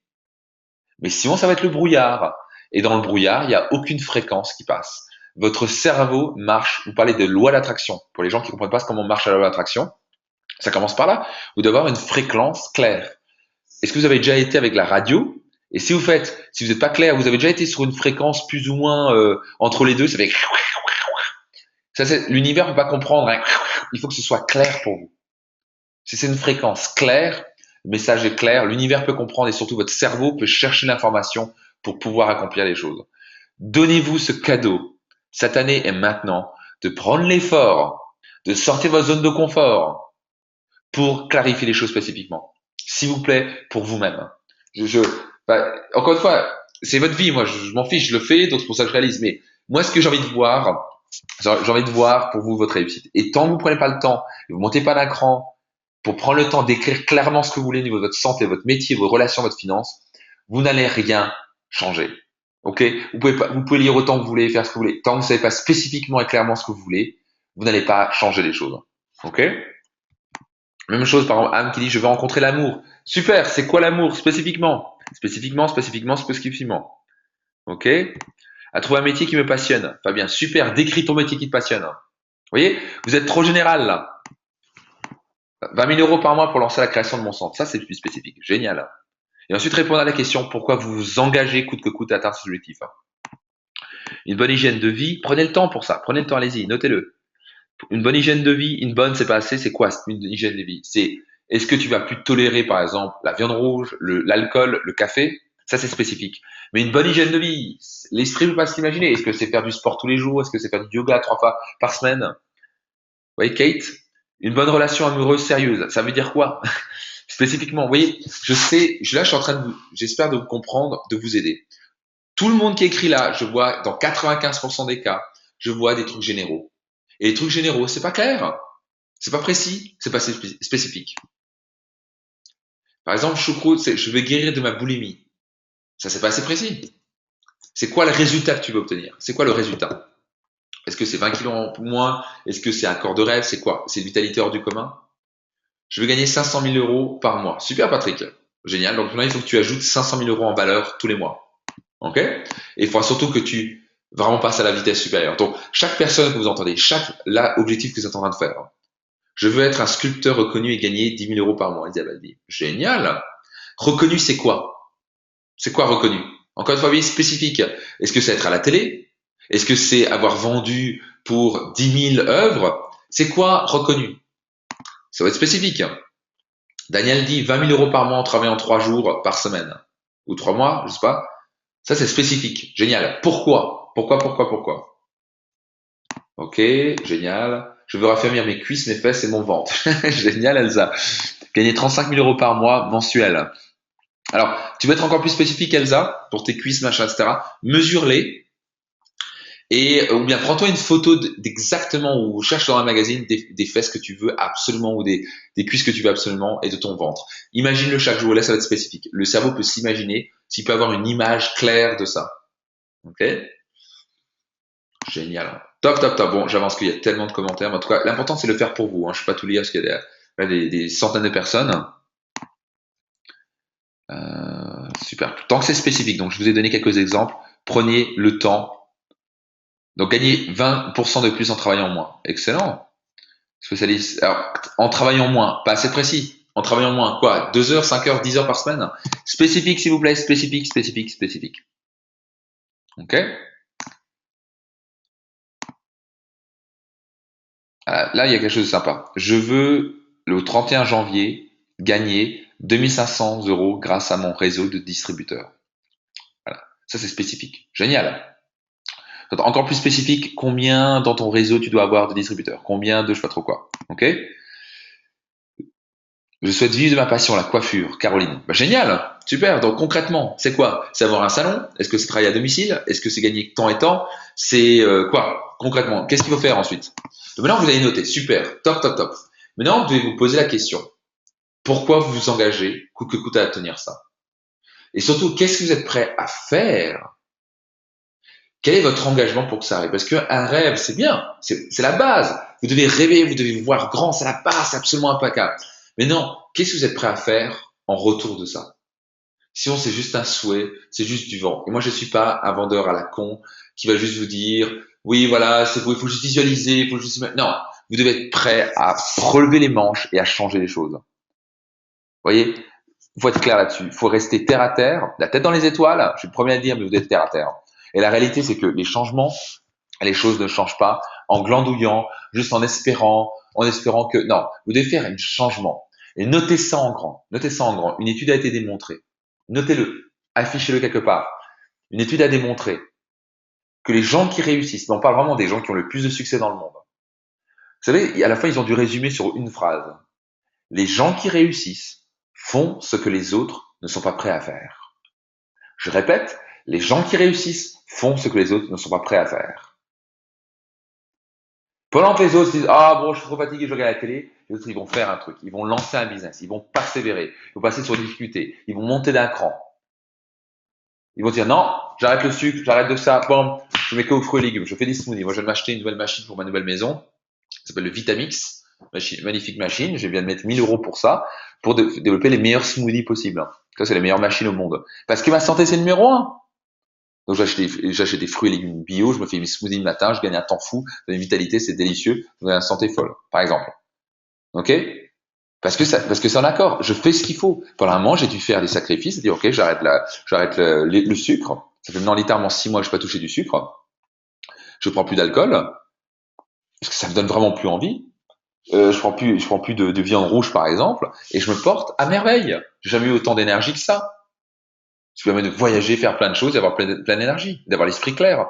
Mais sinon, ça va être le brouillard. Et dans le brouillard, il n'y a aucune fréquence qui passe. Votre cerveau marche, vous parlez de loi d'attraction. Pour les gens qui ne comprennent pas comment marche la loi d'attraction, ça commence par là. Vous devez avoir une fréquence claire. Est-ce que vous avez déjà été avec la radio? Et si vous n'êtes pas clair, vous avez déjà été sur une fréquence plus ou moins entre les deux, ça fait l'univers ne peut pas comprendre. Hein. Il faut que ce soit clair pour vous. Si c'est une fréquence claire, le message est clair, l'univers peut comprendre et surtout votre cerveau peut chercher l'information pour pouvoir accomplir les choses. Donnez-vous ce cadeau, cette année et maintenant, de prendre l'effort, de sortir de votre zone de confort pour clarifier les choses spécifiquement. S'il vous plaît, pour vous-même. Encore une fois, c'est votre vie, moi je m'en fiche, je le fais, donc c'est pour ça que je réalise. Mais moi, ce que j'ai envie de voir, pour vous votre réussite. Et tant que vous prenez pas le temps, vous montez pas d'un cran pour prendre le temps d'écrire clairement ce que vous voulez au niveau de votre santé, votre métier, vos relations, votre finance, vous n'allez rien changer. Ok? Vous pouvez lire autant que vous voulez, faire ce que vous voulez. Tant que vous ne savez pas spécifiquement et clairement ce que vous voulez, vous n'allez pas changer les choses. Ok? Même chose, par exemple, Anne qui dit je veux rencontrer l'amour. Super, c'est quoi l'amour spécifiquement? Spécifiquement. Ok? À trouver un métier qui me passionne. Fabien, super, décris ton métier qui te passionne. Vous voyez? Vous êtes trop général là. 20 000 euros par mois pour lancer la création de mon centre. Ça, c'est plus spécifique. Génial. Et ensuite, répondre à la question pourquoi vous vous engagez coûte que coûte à atteindre ce objectif. Une bonne hygiène de vie, prenez le temps pour ça. Prenez le temps, allez-y, notez-le. Une bonne hygiène de vie, une bonne, c'est pas assez, c'est quoi une hygiène de vie? C'est est-ce que tu vas plus tolérer, par exemple, la viande rouge, l'alcool, le café? Ça, c'est spécifique. Mais une bonne hygiène de vie, l'esprit ne peut pas s'imaginer. Est-ce que c'est faire du sport tous les jours? Est-ce que c'est faire du yoga 3 fois par semaine? Vous voyez, Kate? Une bonne relation amoureuse sérieuse, ça veut dire quoi? Spécifiquement, vous voyez, là, je suis en train j'espère de vous comprendre, de vous aider. Tout le monde qui écrit là, je vois, dans 95% des cas, je vois des trucs généraux. Et les trucs généraux, c'est pas clair, c'est pas précis, c'est pas spécifique. Par exemple, choucroute, c'est je vais guérir de ma boulimie. Ça, c'est pas assez précis. C'est quoi le résultat que tu veux obtenir? C'est quoi le résultat? Est-ce que c'est 20 kilos en moins? Est-ce que c'est un corps de rêve? C'est quoi? C'est vitalité hors du commun? Je veux gagner 500 000 euros par mois. Super, Patrick. Génial. Donc maintenant, il faut que tu ajoutes 500 000 euros en valeur tous les mois. OK? Et il faudra surtout que tu vraiment passes à la vitesse supérieure. Donc, chaque personne que vous entendez, chaque objectif que vous êtes en train de faire. Je veux être un sculpteur reconnu et gagner 10 000 euros par mois. Isabelle dit. Génial. Reconnu, c'est quoi? C'est quoi reconnu? Encore une fois, oui, spécifique. Est-ce que c'est être à la télé? Est-ce que c'est avoir vendu pour 10 000 œuvres? C'est quoi reconnu? Ça va être spécifique. Daniel dit 20 000 euros par mois en travaillant 3 jours par semaine. Ou 3 mois, je sais pas. Ça, c'est spécifique. Génial. Pourquoi? Ok, génial. Je veux raffermir mes cuisses, mes fesses et mon ventre. Génial, Elsa. Gagner 35 000 euros par mois mensuel. Alors, tu veux être encore plus spécifique, Elsa, pour tes cuisses, machin, etc. Mesure-les. Et ou bien prends-toi une photo d'exactement ou cherche dans un magazine des fesses que tu veux absolument ou des cuisses que tu veux absolument et de ton ventre. Imagine-le chaque jour. Là, ça va être spécifique. Le cerveau peut s'imaginer s'il peut avoir une image claire de ça. Ok? Génial. Top, top, top. Bon, j'avance qu'il y a tellement de commentaires. Mais en tout cas, l'important, c'est de le faire pour vous. Hein. Je ne peux pas tout lire parce qu'il y a des centaines de personnes. Super. Tant que c'est spécifique, donc je vous ai donné quelques exemples. Prenez le temps. Donc gagnez 20% de plus en travaillant moins. Excellent. Spécialiste. Alors, en travaillant moins, pas assez précis. En travaillant moins, quoi? 2 heures, 5 heures, 10 heures par semaine? Spécifique, s'il vous plaît. Spécifique, spécifique, spécifique. OK? Là, il y a quelque chose de sympa. Je veux, le 31 janvier, gagner 2500 euros grâce à mon réseau de distributeurs. Voilà. Ça, c'est spécifique. Génial. Encore plus spécifique, combien dans ton réseau tu dois avoir de distributeurs? Combien de je sais pas trop quoi? OK? Je souhaite vivre de ma passion, la coiffure. Caroline. Bah, génial. Super. Donc, concrètement, c'est quoi? C'est avoir un salon? Est-ce que c'est travailler à domicile? Est-ce que c'est gagner temps et temps? C'est quoi? Concrètement, qu'est-ce qu'il faut faire ensuite? Donc, maintenant, vous avez noté. Super. Top, top, top. Maintenant, vous devez vous poser la question. Pourquoi vous vous engagez, coûte que coûte, à tenir ça? Et surtout, qu'est-ce que vous êtes prêt à faire? Quel est votre engagement pour que ça arrive? Parce qu'un rêve, c'est bien, c'est la base. Vous devez rêver, vous devez voir grand, c'est la base, c'est absolument impeccable. Mais non, qu'est-ce que vous êtes prêt à faire en retour de ça? Sinon, c'est juste un souhait, c'est juste du vent. Et moi, je suis pas un vendeur à la con qui va juste vous dire, oui, voilà, c'est beau, il faut juste visualiser, il faut juste... Non, vous devez être prêt à relever les manches et à changer les choses. Vous voyez? Il faut être clair là-dessus. Il faut rester terre à terre, la tête dans les étoiles. Je suis le premier à le dire, mais vous êtes terre à terre. Et la réalité, c'est que les changements, les choses ne changent pas en glandouillant, juste en espérant que, non, vous devez faire un changement. Et notez ça en grand. Notez ça en grand. Une étude a été démontrée. Notez-le. Affichez-le quelque part. Une étude a démontré que les gens qui réussissent, on parle vraiment des gens qui ont le plus de succès dans le monde. Vous savez, à la fin, ils ont dû résumer sur une phrase. Les gens qui réussissent font ce que les autres ne sont pas prêts à faire. Je répète, les gens qui réussissent font ce que les autres ne sont pas prêts à faire. Pendant que les autres disent ah bon, je suis trop fatigué, je regarde la télé, les autres ils vont faire un truc, ils vont lancer un business, ils vont persévérer, ils vont passer sur des difficultés, ils vont monter d'un cran. Ils vont dire non, j'arrête le sucre, j'arrête de ça, bon, je mets que aux fruits et légumes, je fais des smoothies. Moi je viens de m'acheter une nouvelle machine pour ma nouvelle maison, ça s'appelle le Vitamix, magnifique machine, je viens de mettre 1000 euros pour ça, pour développer les meilleurs smoothies possibles. Ça c'est les meilleures machines au monde. Parce que ma santé c'est le numéro un. Donc j'achète des fruits et légumes bio, je me fais une smoothie le matin, je gagne un temps fou, de vitalité, c'est délicieux, j'ai une santé folle, par exemple. Ok? Parce que c'est en accord. Je fais ce qu'il faut. Pendant un moment, j'ai dû faire des sacrifices, et dire ok, j'arrête le sucre. Ça fait maintenant littéralement 6 mois que je n'ai pas touché du sucre. Je prends plus d'alcool parce que ça me donne vraiment plus envie. Je prends plus de viande rouge par exemple, et je me porte à merveille. J'ai jamais eu autant d'énergie que ça. Ça permet de voyager, faire plein de choses, d'avoir plein d'énergie, d'avoir l'esprit clair.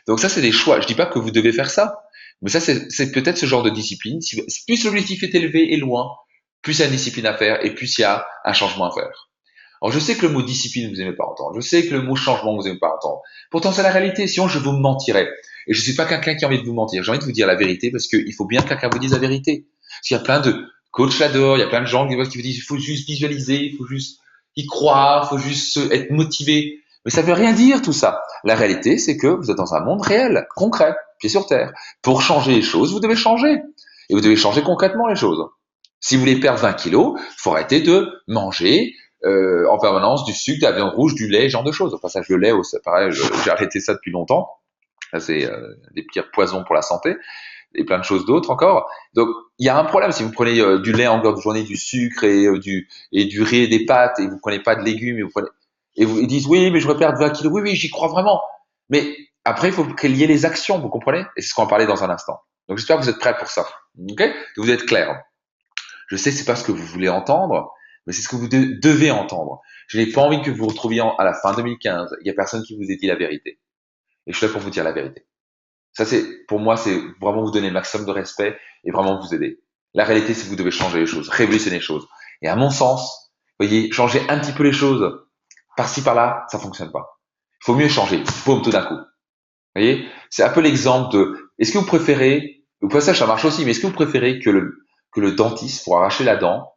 Donc ça, c'est des choix. Je dis pas que vous devez faire ça, mais ça, c'est peut-être ce genre de discipline. Plus l'objectif est élevé et loin, plus il y a une discipline à faire et plus il y a un changement à faire. Alors je sais que le mot discipline vous aimez pas entendre, je sais que le mot changement vous aimez pas entendre. Pourtant c'est la réalité. Sinon je vous mentirais. Et je suis pas quelqu'un qui a envie de vous mentir. J'ai envie de vous dire la vérité parce qu'il faut bien que quelqu'un vous dise la vérité. Parce qu'il y a plein de coachs là-dehors, il y a plein de gens qui vous disent il faut juste visualiser, il faut juste y croire, il faut juste être motivé. Mais ça veut rien dire tout ça. La réalité c'est que vous êtes dans un monde réel, concret, pied sur terre. Pour changer les choses, vous devez changer. Et vous devez changer concrètement les choses. Si vous voulez perdre 20 kilos, il faut arrêter de manger en permanence du sucre, de la viande rouge, du lait, ce genre de choses. Au passage, le lait, c'est pareil, j'ai arrêté ça depuis longtemps. Ça, c'est des pires poisons pour la santé et plein de choses d'autres encore. Donc, il y a un problème si vous prenez du lait en longueur de journée, du sucre et du riz et des pâtes et vous prenez pas de légumes et vous ils disent oui, mais je veux perdre 20 kilos. Oui, oui, j'y crois vraiment. Mais après, il faut qu'il y ait les actions, vous comprenez? Et c'est ce qu'on va parler dans un instant. Donc, j'espère que vous êtes prêts pour ça. Ok? Que vous êtes clairs. Je sais que c'est pas ce que vous voulez entendre, mais c'est ce que vous devez entendre. Je n'ai pas envie que vous vous retrouviez à la fin 2015. Il y a personne qui vous ait dit la vérité. Et je suis là pour vous dire la vérité. Ça, pour moi, c'est vraiment vous donner le maximum de respect et vraiment vous aider. La réalité, c'est que vous devez changer les choses, révolutionner les choses. Et à mon sens, vous voyez, changer un petit peu les choses, par-ci, par-là, ça fonctionne pas. Il faut mieux changer, boum, tout d'un coup. Vous voyez, c'est un peu l'exemple de, est-ce que vous préférez, au passage, ça marche aussi, mais est-ce que vous préférez que le dentiste, pour arracher la dent,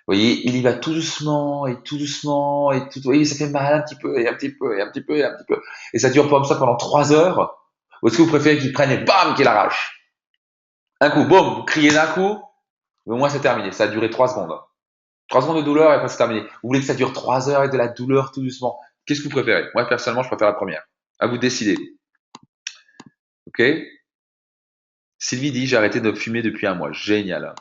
vous voyez, il y va tout doucement et tout doucement et tout, vous voyez, ça fait mal un petit peu et un petit peu et un petit peu et un petit peu. Et ça dure comme ça pendant 3 heures. Ou est-ce que vous préférez qu'il prenne et bam, qu'il arrache? Un coup, boum, vous criez d'un coup, mais au moins c'est terminé. Ça a duré 3 secondes. 3 secondes de douleur et après c'est terminé. Vous voulez que ça dure 3 heures avec de la douleur tout doucement. Qu'est-ce que vous préférez? Moi, personnellement, je préfère la première. À vous de décider. OK? Sylvie dit, j'ai arrêté de fumer depuis un mois. Génial.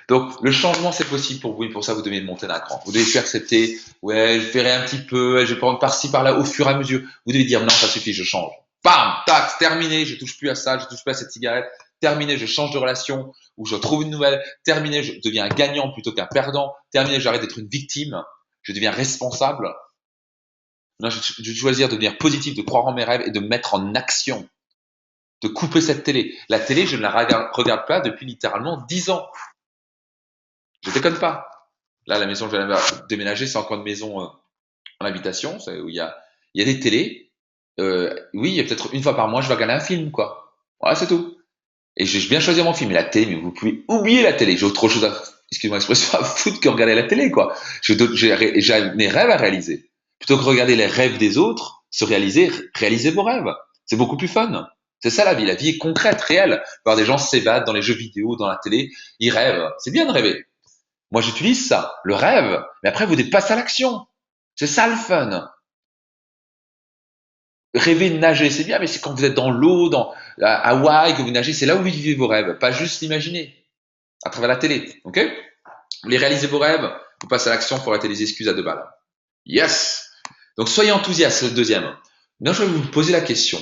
Donc, le changement, c'est possible pour vous et pour ça, vous devez monter d'un cran. Vous devez plus accepter, ouais, je ferai un petit peu, je vais prendre par-ci, par-là, au fur et à mesure. Vous devez dire, non, ça suffit, je change. Bam, tac, terminé, je touche plus à ça, je touche plus à cette cigarette. Terminé, je change de relation ou je trouve une nouvelle. Terminé, je deviens un gagnant plutôt qu'un perdant. Terminé, j'arrête d'être une victime. Je deviens responsable. Non, je vais choisir de devenir positif, de croire en mes rêves et de mettre en action, de couper cette télé. La télé, je ne la regarde pas depuis littéralement 10 ans. Je déconne pas. Là, la maison que je viens de déménager, c'est encore une maison en habitation, où il y a des télés. Oui, il y a peut-être une fois par mois, je vais regarder un film, quoi. Voilà, c'est tout. Et je vais bien choisir mon film. Et la télé, mais vous pouvez oublier la télé. J'ai autre chose excusez-moi l'expression, à foutre que regarder la télé, quoi. J'ai mes rêves à réaliser. Plutôt que regarder les rêves des autres, réaliser vos rêves. C'est beaucoup plus fun. C'est ça la vie. La vie est concrète, réelle. Voir des gens s'évadent dans les jeux vidéo, dans la télé, ils rêvent. C'est bien de rêver. Moi, j'utilise ça, le rêve. Mais après, vous devez passer à l'action. C'est ça le fun. Rêver de nager, c'est bien, mais c'est quand vous êtes dans l'eau, à Hawaï, que vous nagez, c'est là où vous vivez vos rêves, pas juste l'imaginer à travers la télé. Ok? Vous voulez réaliser vos rêves, vous passez à l'action pour arrêter les excuses à 2 balles. Yes! Donc soyez enthousiaste, c'est le deuxième. Maintenant, je vais vous poser la question.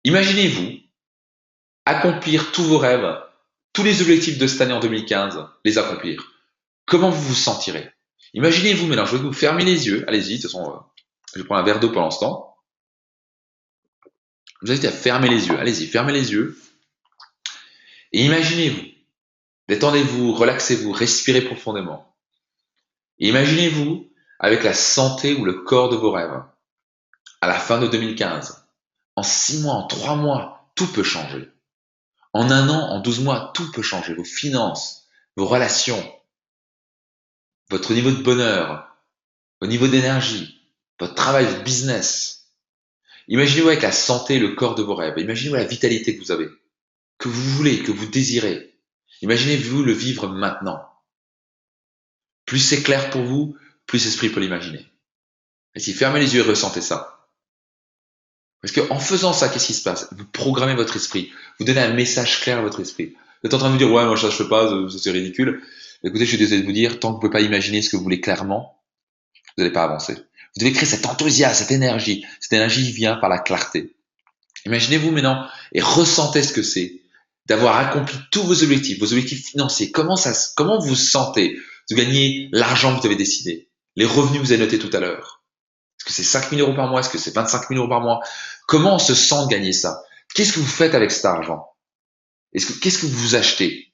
Imaginez-vous accomplir tous vos rêves, tous les objectifs de cette année en 2015, les accomplir. Comment vous vous sentirez? Imaginez-vous maintenant, je vais vous fermer les yeux. Allez-y, de toute façon, je prends un verre d'eau pendant ce temps. Je vous invite à fermer les yeux. Allez-y, fermez les yeux. Et imaginez-vous. Détendez-vous, relaxez-vous, respirez profondément. Et imaginez-vous avec la santé ou le corps de vos rêves. À la fin de 2015, en 6 mois, en 3 mois, tout peut changer. En 1 an, en 12 mois, tout peut changer. Vos finances, vos relations, votre niveau de bonheur, votre niveau d'énergie, votre travail, votre business. Imaginez-vous avec la santé et le corps de vos rêves. Imaginez-vous la vitalité que vous avez, que vous voulez, que vous désirez. Imaginez-vous le vivre maintenant. Plus c'est clair pour vous, plus l'esprit peut l'imaginer. Et si fermez les yeux et ressentez ça. Parce qu'en faisant ça, qu'est-ce qui se passe? Vous programmez votre esprit. Vous donnez un message clair à votre esprit. Vous êtes en train de vous dire, ouais, moi ça je fais pas, c'est ridicule. Écoutez, je suis désolé de vous dire, tant que vous ne pouvez pas imaginer ce que vous voulez clairement, vous n'allez pas avancer. Vous devez créer cet enthousiasme, cette énergie. Cette énergie vient par la clarté. Imaginez-vous maintenant et ressentez ce que c'est d'avoir accompli tous vos objectifs financiers. Comment vous vous sentez de gagner l'argent que vous avez décidé, les revenus que vous avez notés tout à l'heure? Est-ce que c'est 5 000 euros par mois? Est-ce que c'est 25 000 euros par mois? Comment on se sent de gagner ça? Qu'est-ce que vous faites avec cet argent? Qu'est-ce que vous achetez?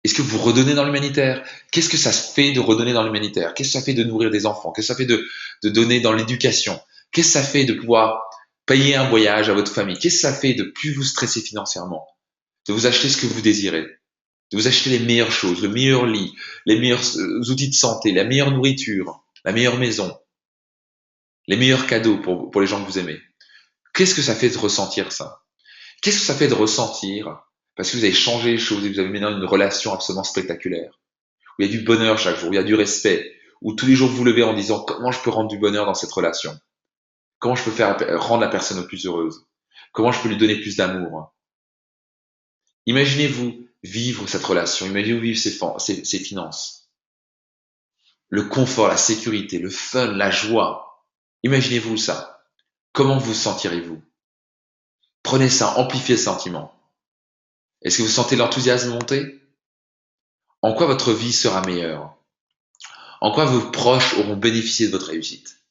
Est-ce que vous redonnez dans l'humanitaire? Qu'est-ce que ça fait de redonner dans l'humanitaire? Qu'est-ce que ça fait de nourrir des enfants? Qu'est-ce que ça fait de donner dans l'éducation? Qu'est-ce que ça fait de pouvoir payer un voyage à votre famille? Qu'est-ce que ça fait de plus vous stresser financièrement? De vous acheter ce que vous désirez? De vous acheter les meilleures choses, le meilleur lit, les meilleurs outils de santé, la meilleure nourriture, la meilleure maison, les meilleurs cadeaux pour les gens que vous aimez. Qu'est-ce que ça fait de ressentir ça? Qu'est-ce que ça fait de ressentir parce que vous avez changé les choses et vous avez maintenant une relation absolument spectaculaire, où il y a du bonheur chaque jour, où il y a du respect, où tous les jours vous vous levez en disant comment je peux rendre du bonheur dans cette relation? Comment je peux faire rendre la personne plus heureuse? Comment je peux lui donner plus d'amour? Imaginez-vous vivre cette relation, imaginez-vous vivre ses finances, le confort, la sécurité, le fun, la joie. Imaginez-vous ça. Comment vous sentirez-vous? Prenez ça, amplifiez ce sentiment. Est-ce que vous sentez l'enthousiasme monter? En quoi votre vie sera meilleure? En quoi vos proches auront bénéficié de votre réussite?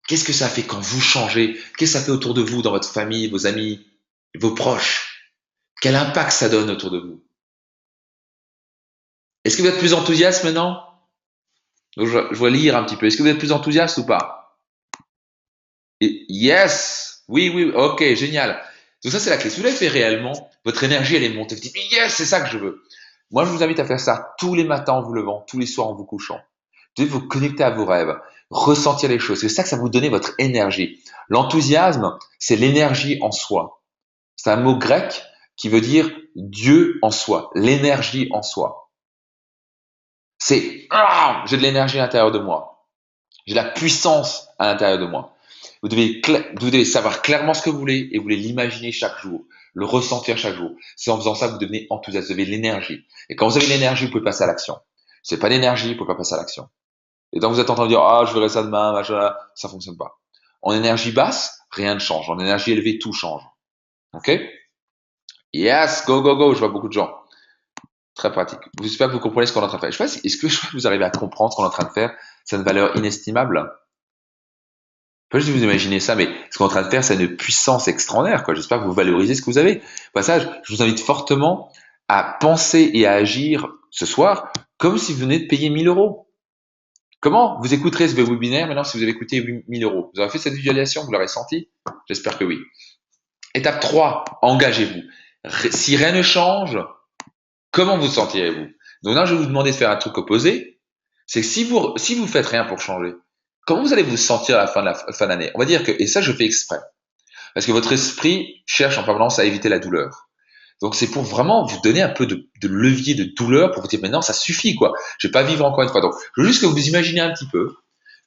Qu'est-ce que ça fait quand vous changez? Qu'est-ce que ça fait autour de vous, dans votre famille, vos amis, vos proches? Quel impact ça donne autour de vous? Est-ce que vous êtes plus enthousiaste maintenant? Je vais lire un petit peu. Est-ce que vous êtes plus enthousiaste ou pas? Yes! Oui, oui, ok, génial. Donc ça, c'est la clé. Si vous l'avez fait réellement, votre énergie, elle est montée. Vous dites, yes, c'est ça que je veux. Moi, je vous invite à faire ça tous les matins en vous levant, tous les soirs en vous couchant. Vous devez vous connecter à vos rêves, ressentir les choses. C'est ça que ça va vous donner votre énergie. L'enthousiasme, c'est l'énergie en soi. C'est un mot grec qui veut dire Dieu en soi, l'énergie en soi. C'est j'ai de l'énergie à l'intérieur de moi. J'ai de la puissance à l'intérieur de moi. Vous devez savoir clairement ce que vous voulez et vous voulez l'imaginer chaque jour, le ressentir chaque jour. C'est en faisant ça que vous devenez enthousiaste, vous avez de l'énergie. Et quand vous avez de l'énergie, vous pouvez passer à l'action. Si c'est pas d'énergie, vous pouvez pas passer à l'action. Et donc vous êtes en train de dire, ah, je verrai ça demain, machin, ça fonctionne pas. En énergie basse, rien ne change. En énergie élevée, tout change. OK? Yes, go, go, go. Je vois beaucoup de gens. Très pratique. J'espère que vous comprenez ce qu'on est en train de faire. Je sais pas si, est-ce que vous arrivez à comprendre ce qu'on est en train de faire? C'est une valeur inestimable. Je sais pas si vous imaginez ça, mais ce qu'on est en train de faire, c'est une puissance extraordinaire, quoi. J'espère que vous valorisez ce que vous avez. Au passage, je vous invite fortement à penser et à agir ce soir comme si vous venez de payer 1000 euros. Comment vous écouterez ce webinaire maintenant si vous avez coûté 1000 euros? Vous avez fait cette visualisation, vous l'aurez senti? J'espère que oui. Étape 3, engagez-vous. Si rien ne change, comment vous sentirez-vous? Donc là, je vais vous demander de faire un truc opposé. C'est que si vous faites rien pour changer, comment vous allez vous sentir à la fin de l'année? On va dire que, et ça, je fais exprès. Parce que votre esprit cherche en permanence à éviter la douleur. Donc c'est pour vraiment vous donner un peu de levier de douleur pour vous dire maintenant ça suffit quoi. Je vais pas vivre encore une fois. Donc je veux juste que vous imaginez un petit peu,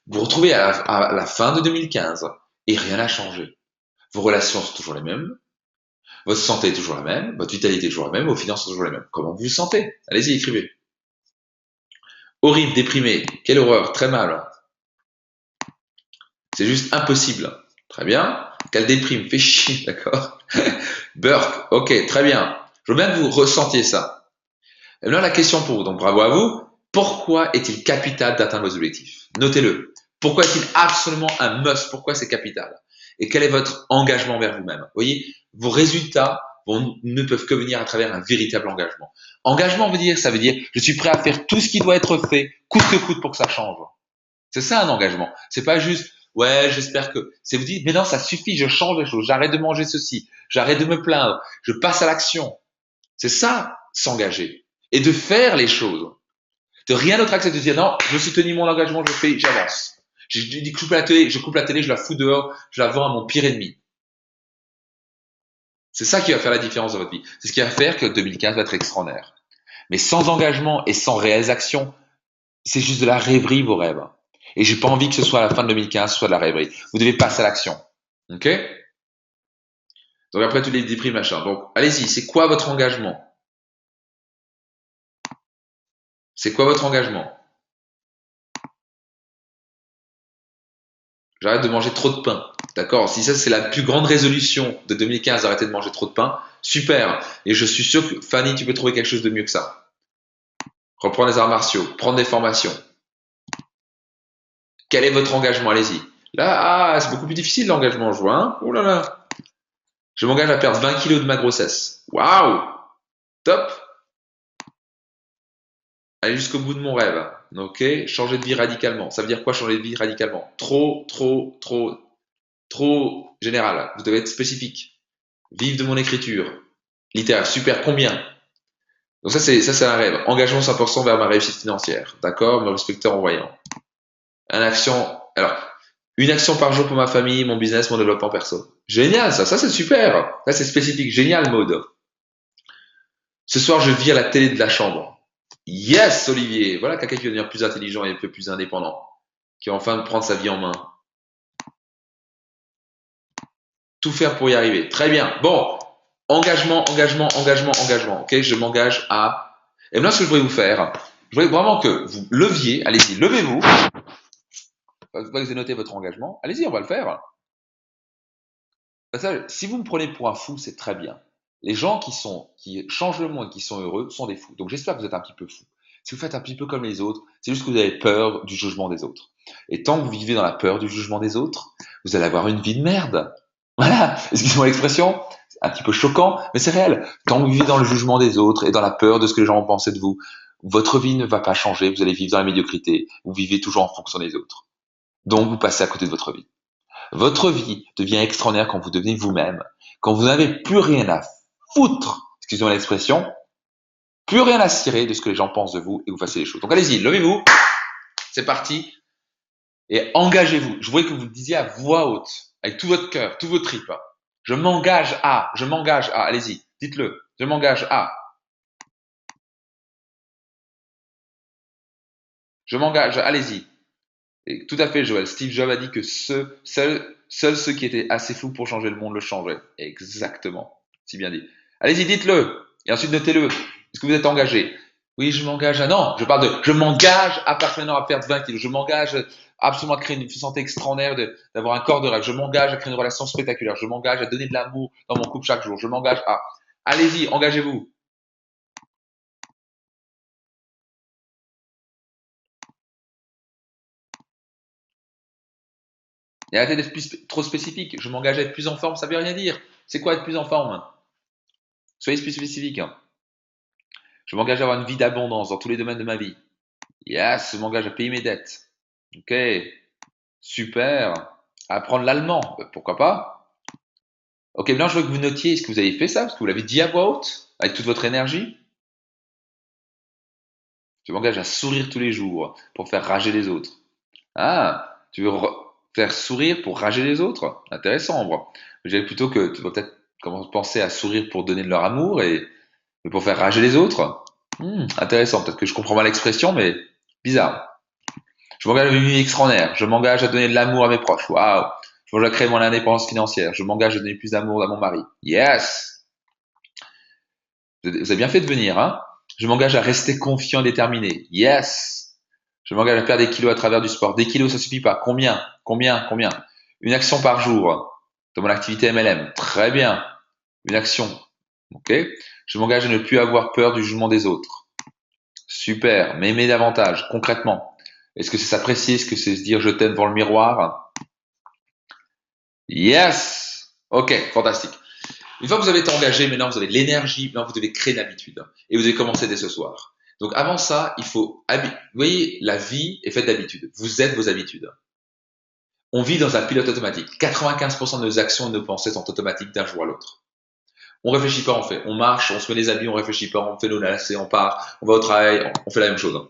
vous retrouvez à la fin de 2015 et rien n'a changé. Vos relations sont toujours les mêmes, votre santé est toujours la même, votre vitalité est toujours la même, vos finances sont toujours les mêmes. Comment vous vous sentez? Allez-y, écrivez. Horrible, déprimé, quelle horreur, très mal. C'est juste impossible. Très bien. Quelle déprime, fait chier, d'accord? Burke, ok, très bien. Je veux bien que vous ressentiez ça. Et maintenant, la question pour vous, donc bravo à vous. Pourquoi est-il capital d'atteindre vos objectifs? Notez-le. Pourquoi est-il absolument un must? Pourquoi c'est capital? Et quel est votre engagement vers vous-même? Vous voyez, vos résultats ne peuvent que venir à travers un véritable engagement. Engagement veut dire, ça veut dire, je suis prêt à faire tout ce qui doit être fait, coûte que coûte pour que ça change. C'est ça un engagement. C'est pas juste, ouais, j'espère que. C'est vous dire, mais non, ça suffit, je change les choses, j'arrête de manger ceci, j'arrête de me plaindre, je passe à l'action. C'est ça, s'engager. Et de faire les choses. De rien d'autre que de dire, non, je suis tenu mon engagement, je fais, j'avance. Je dis que je coupe la télé, je la fous dehors, je la vends à mon pire ennemi. C'est ça qui va faire la différence dans votre vie. C'est ce qui va faire que 2015 va être extraordinaire. Mais sans engagement et sans réelles actions, c'est juste de la rêverie, vos rêves. Et j'ai pas envie que ce soit à la fin de 2015, ce soit de la rêverie. Vous devez passer à l'action. OK? Donc après, tous les déprimes, machin. Donc, allez-y. C'est quoi votre engagement? C'est quoi votre engagement? J'arrête de manger trop de pain. D'accord? Si ça, c'est la plus grande résolution de 2015, d'arrêter de manger trop de pain, super. Et je suis sûr que, Fanny, tu peux trouver quelque chose de mieux que ça. Reprendre les arts martiaux, prendre des formations. Quel est votre engagement? Allez-y. Là, c'est beaucoup plus difficile l'engagement, je vois. Hein. Oh là là. Je m'engage à perdre 20 kilos de ma grossesse. Waouh! Top! Aller jusqu'au bout de mon rêve. Ok? Changer de vie radicalement. Ça veut dire quoi changer de vie radicalement? Trop général. Vous devez être spécifique. Vivre de mon écriture. Littéraire. Super. Combien? Donc ça c'est un rêve. Engagement 100% vers ma réussite financière. D'accord? Me respecter en voyant. Alors, une action par jour pour ma famille, mon business, mon développement perso. Génial, ça c'est super. Ça c'est spécifique. Génial, mode. Ce soir, je vire la télé de la chambre. Yes, Olivier. Voilà quelqu'un qui va devenir plus intelligent et un peu plus indépendant. Qui va enfin prendre sa vie en main. Tout faire pour y arriver. Très bien. Bon. Engagement. Ok, je m'engage à. Et maintenant, ce que je voudrais vous faire, je voudrais vraiment que vous leviez. Allez-y, levez-vous. Vous avez noté votre engagement. Allez-y, on va le faire. Si vous me prenez pour un fou, c'est très bien. Les gens qui changent le monde, qui sont heureux, sont des fous. Donc j'espère que vous êtes un petit peu fou. Si vous faites un petit peu comme les autres, c'est juste que vous avez peur du jugement des autres. Et tant que vous vivez dans la peur du jugement des autres, vous allez avoir une vie de merde. Voilà, excusez-moi l'expression, c'est un petit peu choquant, mais c'est réel. Tant que vous vivez dans le jugement des autres et dans la peur de ce que les gens vont penser de vous, votre vie ne va pas changer, vous allez vivre dans la médiocrité, vous vivez toujours en fonction des autres. Donc vous passez à côté de votre vie. Votre vie devient extraordinaire quand vous devenez vous-même, quand vous n'avez plus rien à foutre, excusez-moi l'expression, plus rien à cirer de ce que les gens pensent de vous et vous fassiez les choses. Donc allez-y, levez-vous, c'est parti, et engagez-vous. Je voudrais que vous le disiez à voix haute, avec tout votre cœur, tout vos tripes. Je m'engage à, allez-y, dites-le, je m'engage à. Je m'engage, allez-y. Et tout à fait, Joël. Steve Jobs a dit que seuls ceux qui étaient assez fous pour changer le monde le changeaient. Exactement. Si bien dit. Allez-y, dites-le. Et ensuite, notez-le. Est-ce que vous êtes engagé? Oui, je m'engage à... Non, je parle de... Je m'engage à partir maintenant à perdre 20 kilos. Je m'engage absolument à créer une santé extraordinaire, d'avoir un corps de rêve. Je m'engage à créer une relation spectaculaire. Je m'engage à donner de l'amour dans mon couple chaque jour. Je m'engage à... Allez-y, engagez-vous. Et arrêtez d'être trop spécifique. Je m'engage à être plus en forme, ça veut rien dire. C'est quoi être plus en forme? Soyez plus spécifique. Je m'engage à avoir une vie d'abondance dans tous les domaines de ma vie. Yes, je m'engage à payer mes dettes. Ok, super. À apprendre l'allemand, pourquoi pas? Ok, maintenant je veux que vous notiez, est-ce que vous avez fait ça? Parce que vous l'avez dit à voix haute, avec toute votre énergie. Je m'engage à sourire tous les jours pour faire rager les autres. Ah, tu veux faire sourire pour rager les autres? Intéressant, moi. Je dirais plutôt que tu vas peut-être penser à sourire pour donner de leur amour et pour faire rager les autres. Intéressant, peut-être que je comprends mal l'expression, mais bizarre. Je m'engage à une vie extraordinaire. Je m'engage à donner de l'amour à mes proches. Waouh. Je m'engage à créer mon indépendance financière. Je m'engage à donner plus d'amour à mon mari. Yes. Vous avez bien fait de venir, hein. Je m'engage à rester confiant et déterminé. Yes. Je m'engage à perdre des kilos à travers du sport. Des kilos, ça suffit pas. Combien? Combien? Une action par jour dans mon activité MLM. Très bien. Une action. Ok. Je m'engage à ne plus avoir peur du jugement des autres. Super. M'aimer davantage, concrètement. Est-ce que c'est s'apprécier? Est-ce que c'est se dire je t'aime devant le miroir? Yes! Ok, fantastique. Une fois que vous avez été engagé, maintenant vous avez de l'énergie, maintenant vous devez créer l'habitude. Et vous devez commencer dès ce soir. Donc avant ça, il faut... Vous voyez, la vie est faite d'habitudes. Vous êtes vos habitudes. On vit dans un pilote automatique. 95% de nos actions et de nos pensées sont automatiques d'un jour à l'autre. On réfléchit pas, on fait. On marche, on se met les habits, on réfléchit pas, on fait nos lacets, on part, on va au travail, on fait la même chose.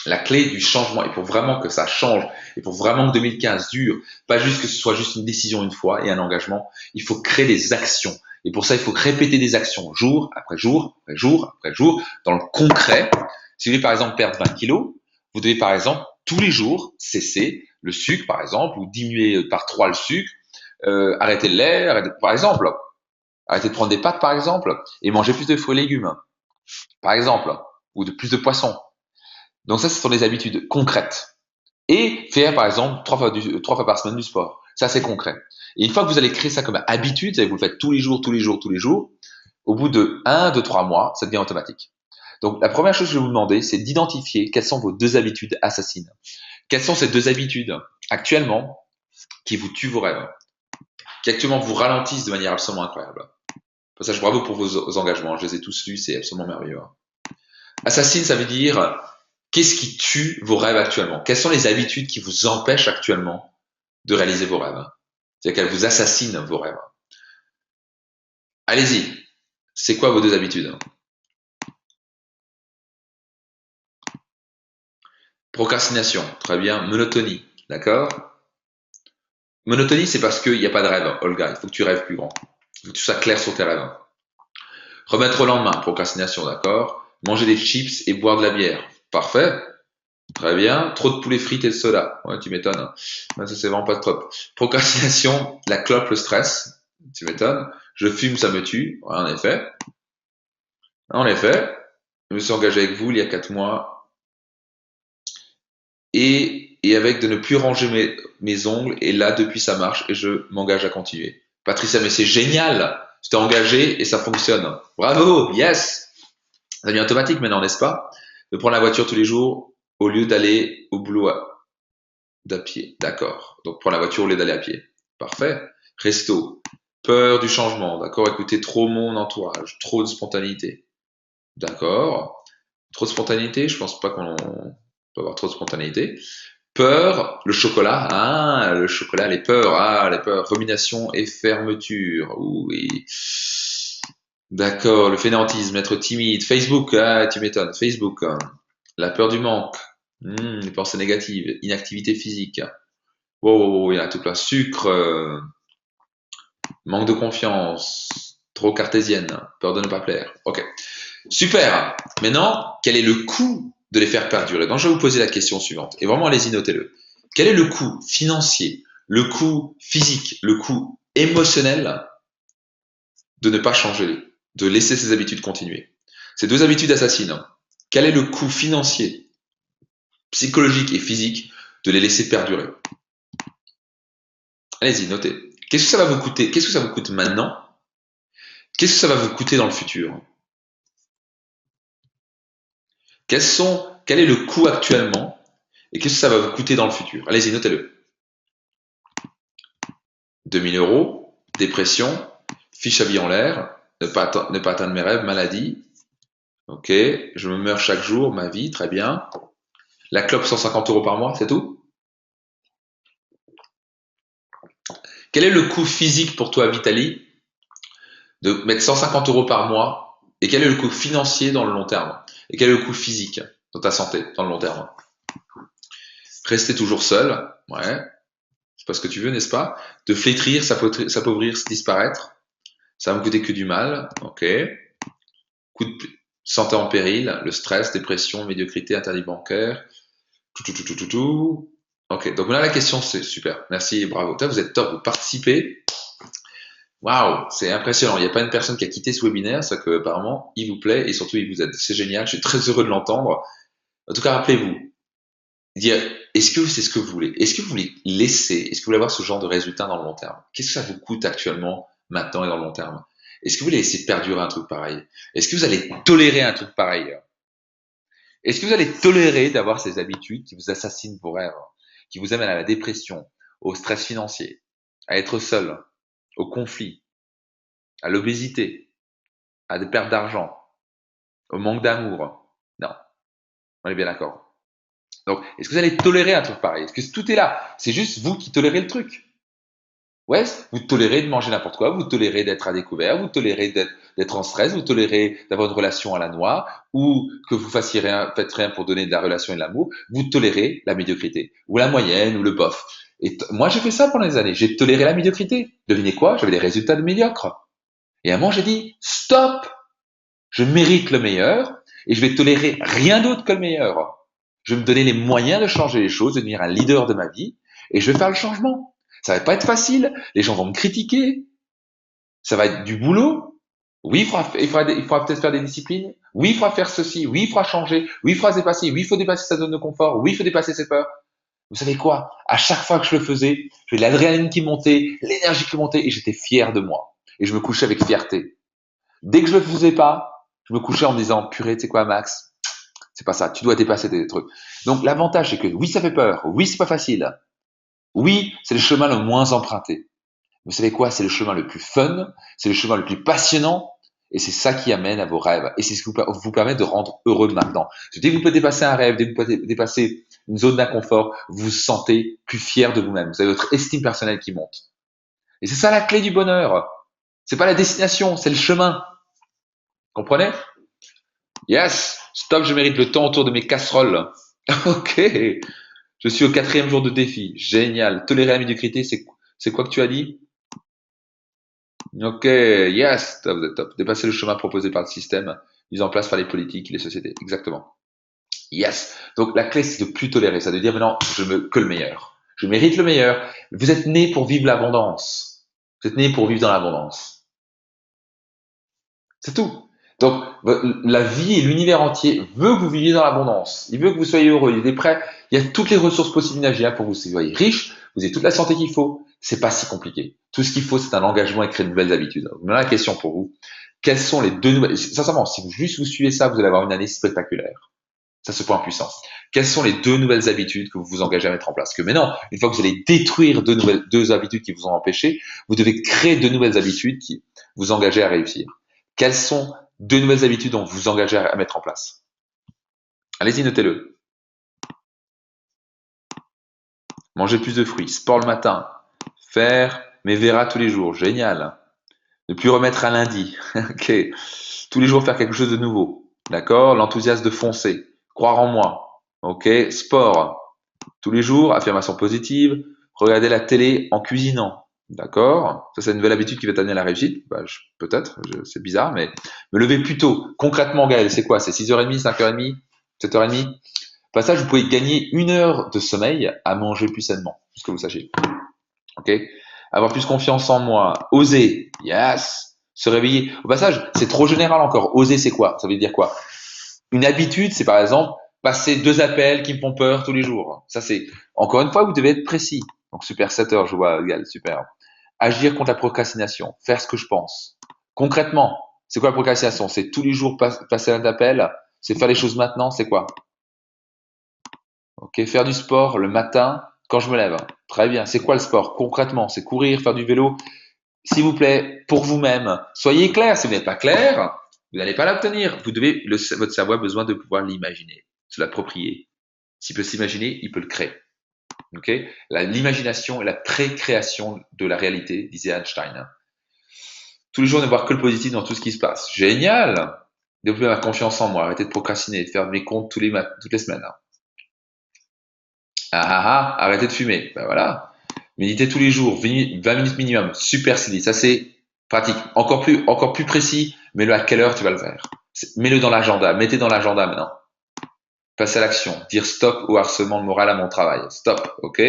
La clé du changement, et pour vraiment que ça change, et pour vraiment que 2015 dure, pas juste que ce soit juste une décision une fois et un engagement, il faut créer des actions. Et pour ça, il faut répéter des actions jour après jour, après jour, après jour, dans le concret. Si vous voulez par exemple perdre 20 kilos, vous devez par exemple tous les jours cesser le sucre par exemple, ou diminuer par 3 le sucre, arrêter le lait, par exemple, arrêter de prendre des pâtes par exemple, et manger plus de fruits et légumes, par exemple, ou de plus de poissons. Donc ça, ce sont des habitudes concrètes. Et faire, par exemple, 3 fois par semaine du sport. Ça, c'est concret. Et une fois que vous allez créer ça comme habitude, vous le faites tous les jours, au bout de 1, 2, 3 mois, ça devient automatique. Donc la première chose que je vais vous demander, c'est d'identifier quelles sont vos 2 habitudes assassines. Quelles sont ces 2 habitudes actuellement qui vous tuent vos rêves, qui actuellement vous ralentissent de manière absolument incroyable. Pour ça, bravo pour vos engagements. Je les ai tous lus, c'est absolument merveilleux. Assassine, ça veut dire qu'est-ce qui tue vos rêves actuellement? Quelles sont les habitudes qui vous empêchent actuellement de réaliser vos rêves? C'est-à-dire qu'elles vous assassinent vos rêves. Allez-y. C'est quoi vos 2 habitudes? Procrastination. Très bien. Monotonie. D'accord? Monotonie, c'est parce qu'il n'y a pas de rêve, Olga. Il faut que tu rêves plus grand. Il faut que tu sois clair sur tes rêves. Remettre au lendemain. Procrastination. D'accord? Manger des chips et boire de la bière. Parfait. Très bien. Trop de poulet frites et de soda. Ouais, tu m'étonnes. Ça, c'est vraiment pas top. Procrastination, la clope, le stress. Tu m'étonnes. Je fume, ça me tue. Ouais, en effet. En effet. Je me suis engagé avec vous il y a 4 mois. Et avec de ne plus ranger mes ongles. Et là, depuis, ça marche. Et je m'engage à continuer. Patricia, mais c'est génial. Tu t'es engagé et ça fonctionne. Bravo. Yes. Ça devient automatique maintenant, n'est-ce pas? De prendre la voiture tous les jours au lieu d'aller au boulot d'à pied. D'accord. Donc, prendre la voiture au lieu d'aller à pied. Parfait. Resto. Peur du changement. D'accord. Écouter trop mon entourage. Trop de spontanéité. D'accord. Trop de spontanéité. Je pense pas qu'on peut avoir trop de spontanéité. Peur. Le chocolat. Ah, le chocolat, les peurs. Ah, les peurs. Rumination et fermeture. Oui. D'accord. Le fainéantisme. Être timide. Facebook. Ah, tu m'étonnes. Facebook. La peur du manque. Les pensées négatives. Inactivité physique. Wow, il y a tout plein. Sucre, manque de confiance, trop cartésienne, peur de ne pas plaire. Ok, super. Maintenant, quel est le coût de les faire perdurer. Donc, je vais vous poser la question suivante. Et vraiment, allez-y, notez-le. Quel est le coût financier, le coût physique, le coût émotionnel de ne pas changer, de laisser ces habitudes continuer? Ces deux habitudes assassines. Quel est le coût financier, psychologique et physique de les laisser perdurer? Allez-y, notez. Qu'est-ce que ça va vous coûter? Qu'est-ce que ça vous coûte maintenant? Qu'est-ce que ça va vous coûter dans le futur? Quel est le coût actuellement et qu'est-ce que ça va vous coûter dans le futur? Allez-y, notez-le. 2000 euros, dépression, fiche à vie en l'air, ne pas atteindre mes rêves, maladie. Ok, je me meurs chaque jour, ma vie, très bien. La clope, 150 euros par mois, c'est tout? Quel est le coût physique pour toi, Vitali, de mettre 150 euros par mois? Et quel est le coût financier dans le long terme? Et quel est le coût physique dans ta santé dans le long terme? Rester toujours seul, ouais, c'est pas ce que tu veux, n'est-ce pas? De flétrir, s'appauvrir, se disparaître, ça va me coûter que du mal, ok. Coût de santé en péril, le stress, dépression, médiocrité, interdit bancaire, tout. Ok, donc là la question c'est super, merci et bravo. Toi, vous êtes top, vous participez. Waouh, c'est impressionnant. Il n'y a pas une personne qui a quitté ce webinaire, ça que apparemment il vous plaît et surtout il vous aide. C'est génial, je suis très heureux de l'entendre. En tout cas, rappelez-vous, dire est-ce que c'est ce que vous voulez? Est-ce que vous voulez laisser? Est-ce que vous voulez avoir ce genre de résultat dans le long terme? Qu'est-ce que ça vous coûte actuellement, maintenant et dans le long terme? Est-ce que vous voulez laisser perdurer un truc pareil? Est-ce que vous allez tolérer un truc pareil? Est-ce que vous allez tolérer d'avoir ces habitudes qui vous assassinent vos rêves, qui vous amènent à la dépression, au stress financier, à être seul, au conflit, à l'obésité, à des pertes d'argent, au manque d'amour? Non, on est bien d'accord. Donc, est-ce que vous allez tolérer un truc pareil? Est-ce que tout est là? C'est juste vous qui tolérez le truc. Ouais, vous tolérez de manger n'importe quoi, vous tolérez d'être à découvert, vous tolérez d'être en stress, vous tolérez d'avoir une relation à la noix, ou que vous fassiez rien, faites rien pour donner de la relation et de l'amour, vous tolérez la médiocrité, ou la moyenne, ou le bof. Et moi, j'ai fait ça pendant des années, j'ai toléré la médiocrité. Devinez quoi? J'avais des résultats de médiocres. Et à un moment, j'ai dit, stop! Je mérite le meilleur, et je vais tolérer rien d'autre que le meilleur. Je vais me donner les moyens de changer les choses, de devenir un leader de ma vie, et je vais faire le changement. Ça va pas être facile, les gens vont me critiquer, ça va être du boulot. Oui, il faudra peut-être faire des disciplines. Oui, il faudra faire ceci. Oui, il faudra changer. Oui, il faudra se dépasser. Oui, il faut dépasser sa zone de confort. Oui, il faut dépasser ses peurs. Vous savez quoi? À chaque fois que je le faisais, j'avais l'adrénaline qui montait, l'énergie qui montait, et j'étais fier de moi. Et je me couchais avec fierté. Dès que je le faisais pas, je me couchais en me disant, purée, tu sais quoi, Max? C'est pas ça. Tu dois dépasser des trucs. Donc, l'avantage, c'est que oui, ça fait peur. Oui, c'est pas facile. Oui, c'est le chemin le moins emprunté. Vous savez quoi? C'est le chemin le plus fun, c'est le chemin le plus passionnant, et c'est ça qui amène à vos rêves. Et c'est ce qui vous permet de rendre heureux maintenant. Dès que vous pouvez dépasser un rêve, dès que vous pouvez dépasser une zone d'inconfort, vous vous sentez plus fier de vous-même. Vous avez votre estime personnelle qui monte. Et c'est ça la clé du bonheur. C'est pas la destination, c'est le chemin. Comprenez? Yes! Stop, je mérite le temps autour de mes casseroles. Ok. Je suis au 4e jour de défi. Génial. Tolérer la médiocrité, c'est quoi que tu as dit? Ok, yes, top, vous êtes top. Dépasser le chemin proposé par le système, mis en place par les politiques et les sociétés. Exactement. Yes. Donc la clé, c'est de plus tolérer ça, de dire maintenant, je veux que le meilleur. Je mérite le meilleur. Vous êtes né pour vivre l'abondance. Vous êtes né pour vivre dans l'abondance. C'est tout. Donc la vie et l'univers entier veut que vous viviez dans l'abondance. Il veut que vous soyez heureux. Il est prêt. Il y a toutes les ressources possibles imaginables pour que vous soyez riche. Vous avez toute la santé qu'il faut. C'est pas si compliqué. Tout ce qu'il faut, c'est un engagement et créer de nouvelles habitudes. Donc, maintenant, la question pour vous, quelles sont les deux nouvelles, sincèrement, si vous juste vous suivez ça, vous allez avoir une année spectaculaire. Ça, c'est point puissant. Quelles sont les deux nouvelles habitudes que vous vous engagez à mettre en place? Que maintenant, une fois que vous allez détruire deux habitudes qui vous ont empêché, vous devez créer de nouvelles habitudes qui vous engagent à réussir. Quelles sont deux nouvelles habitudes dont vous vous engagez à mettre en place? Allez-y, notez-le. Manger plus de fruits, sport le matin, faire mes verras tous les jours, génial. Ne plus remettre à lundi, ok. Tous les jours faire quelque chose de nouveau, d'accord. L'enthousiasme de foncer, croire en moi, ok. Sport, tous les jours, affirmation positive, regarder la télé en cuisinant, d'accord. Ça, c'est une nouvelle habitude qui va t'amener à la réussite. Bah, peut-être, c'est bizarre, mais me lever plus tôt. Concrètement, Gaël, c'est quoi? C'est 6h30, 5h30? 7h30. Au passage, vous pouvez gagner 1 heure de sommeil à manger plus sainement, ce que vous sachiez. Ok? Avoir plus confiance en moi, oser, yes. Se réveiller. Au passage, c'est trop général encore. Oser, c'est quoi? Ça veut dire quoi? Une habitude, c'est par exemple passer 2 appels qui me font peur tous les jours. Ça, c'est encore une fois, vous devez être précis. Donc super 7 heures, je vois, égal, super. Agir contre la procrastination, faire ce que je pense. Concrètement, c'est quoi la procrastination? C'est tous les jours passer un appel, c'est faire les choses maintenant, c'est quoi? Ok, faire du sport le matin quand je me lève. Très bien. C'est quoi le sport? Concrètement, c'est courir, faire du vélo. S'il vous plaît, pour vous-même, soyez clair. Si vous n'êtes pas clair, vous n'allez pas l'obtenir. Vous devez, votre cerveau a besoin de pouvoir l'imaginer, se l'approprier. S'il peut s'imaginer, il peut le créer. Ok? L'imagination est la pré-création de la réalité, disait Einstein. Tous les jours, ne voir que le positif dans tout ce qui se passe. Génial! Développer ma confiance en moi, arrêter de procrastiner, faire mes comptes toutes les semaines. Arrêtez de fumer. Ben voilà. Méditez tous les jours, 20 minutes minimum. Super Silly. Ça, c'est pratique. Encore plus précis. Mets-le à quelle heure tu vas le faire. Mets-le dans l'agenda. Mettez dans l'agenda maintenant. Passez à l'action. Dire stop au harcèlement moral à mon travail. Stop. OK?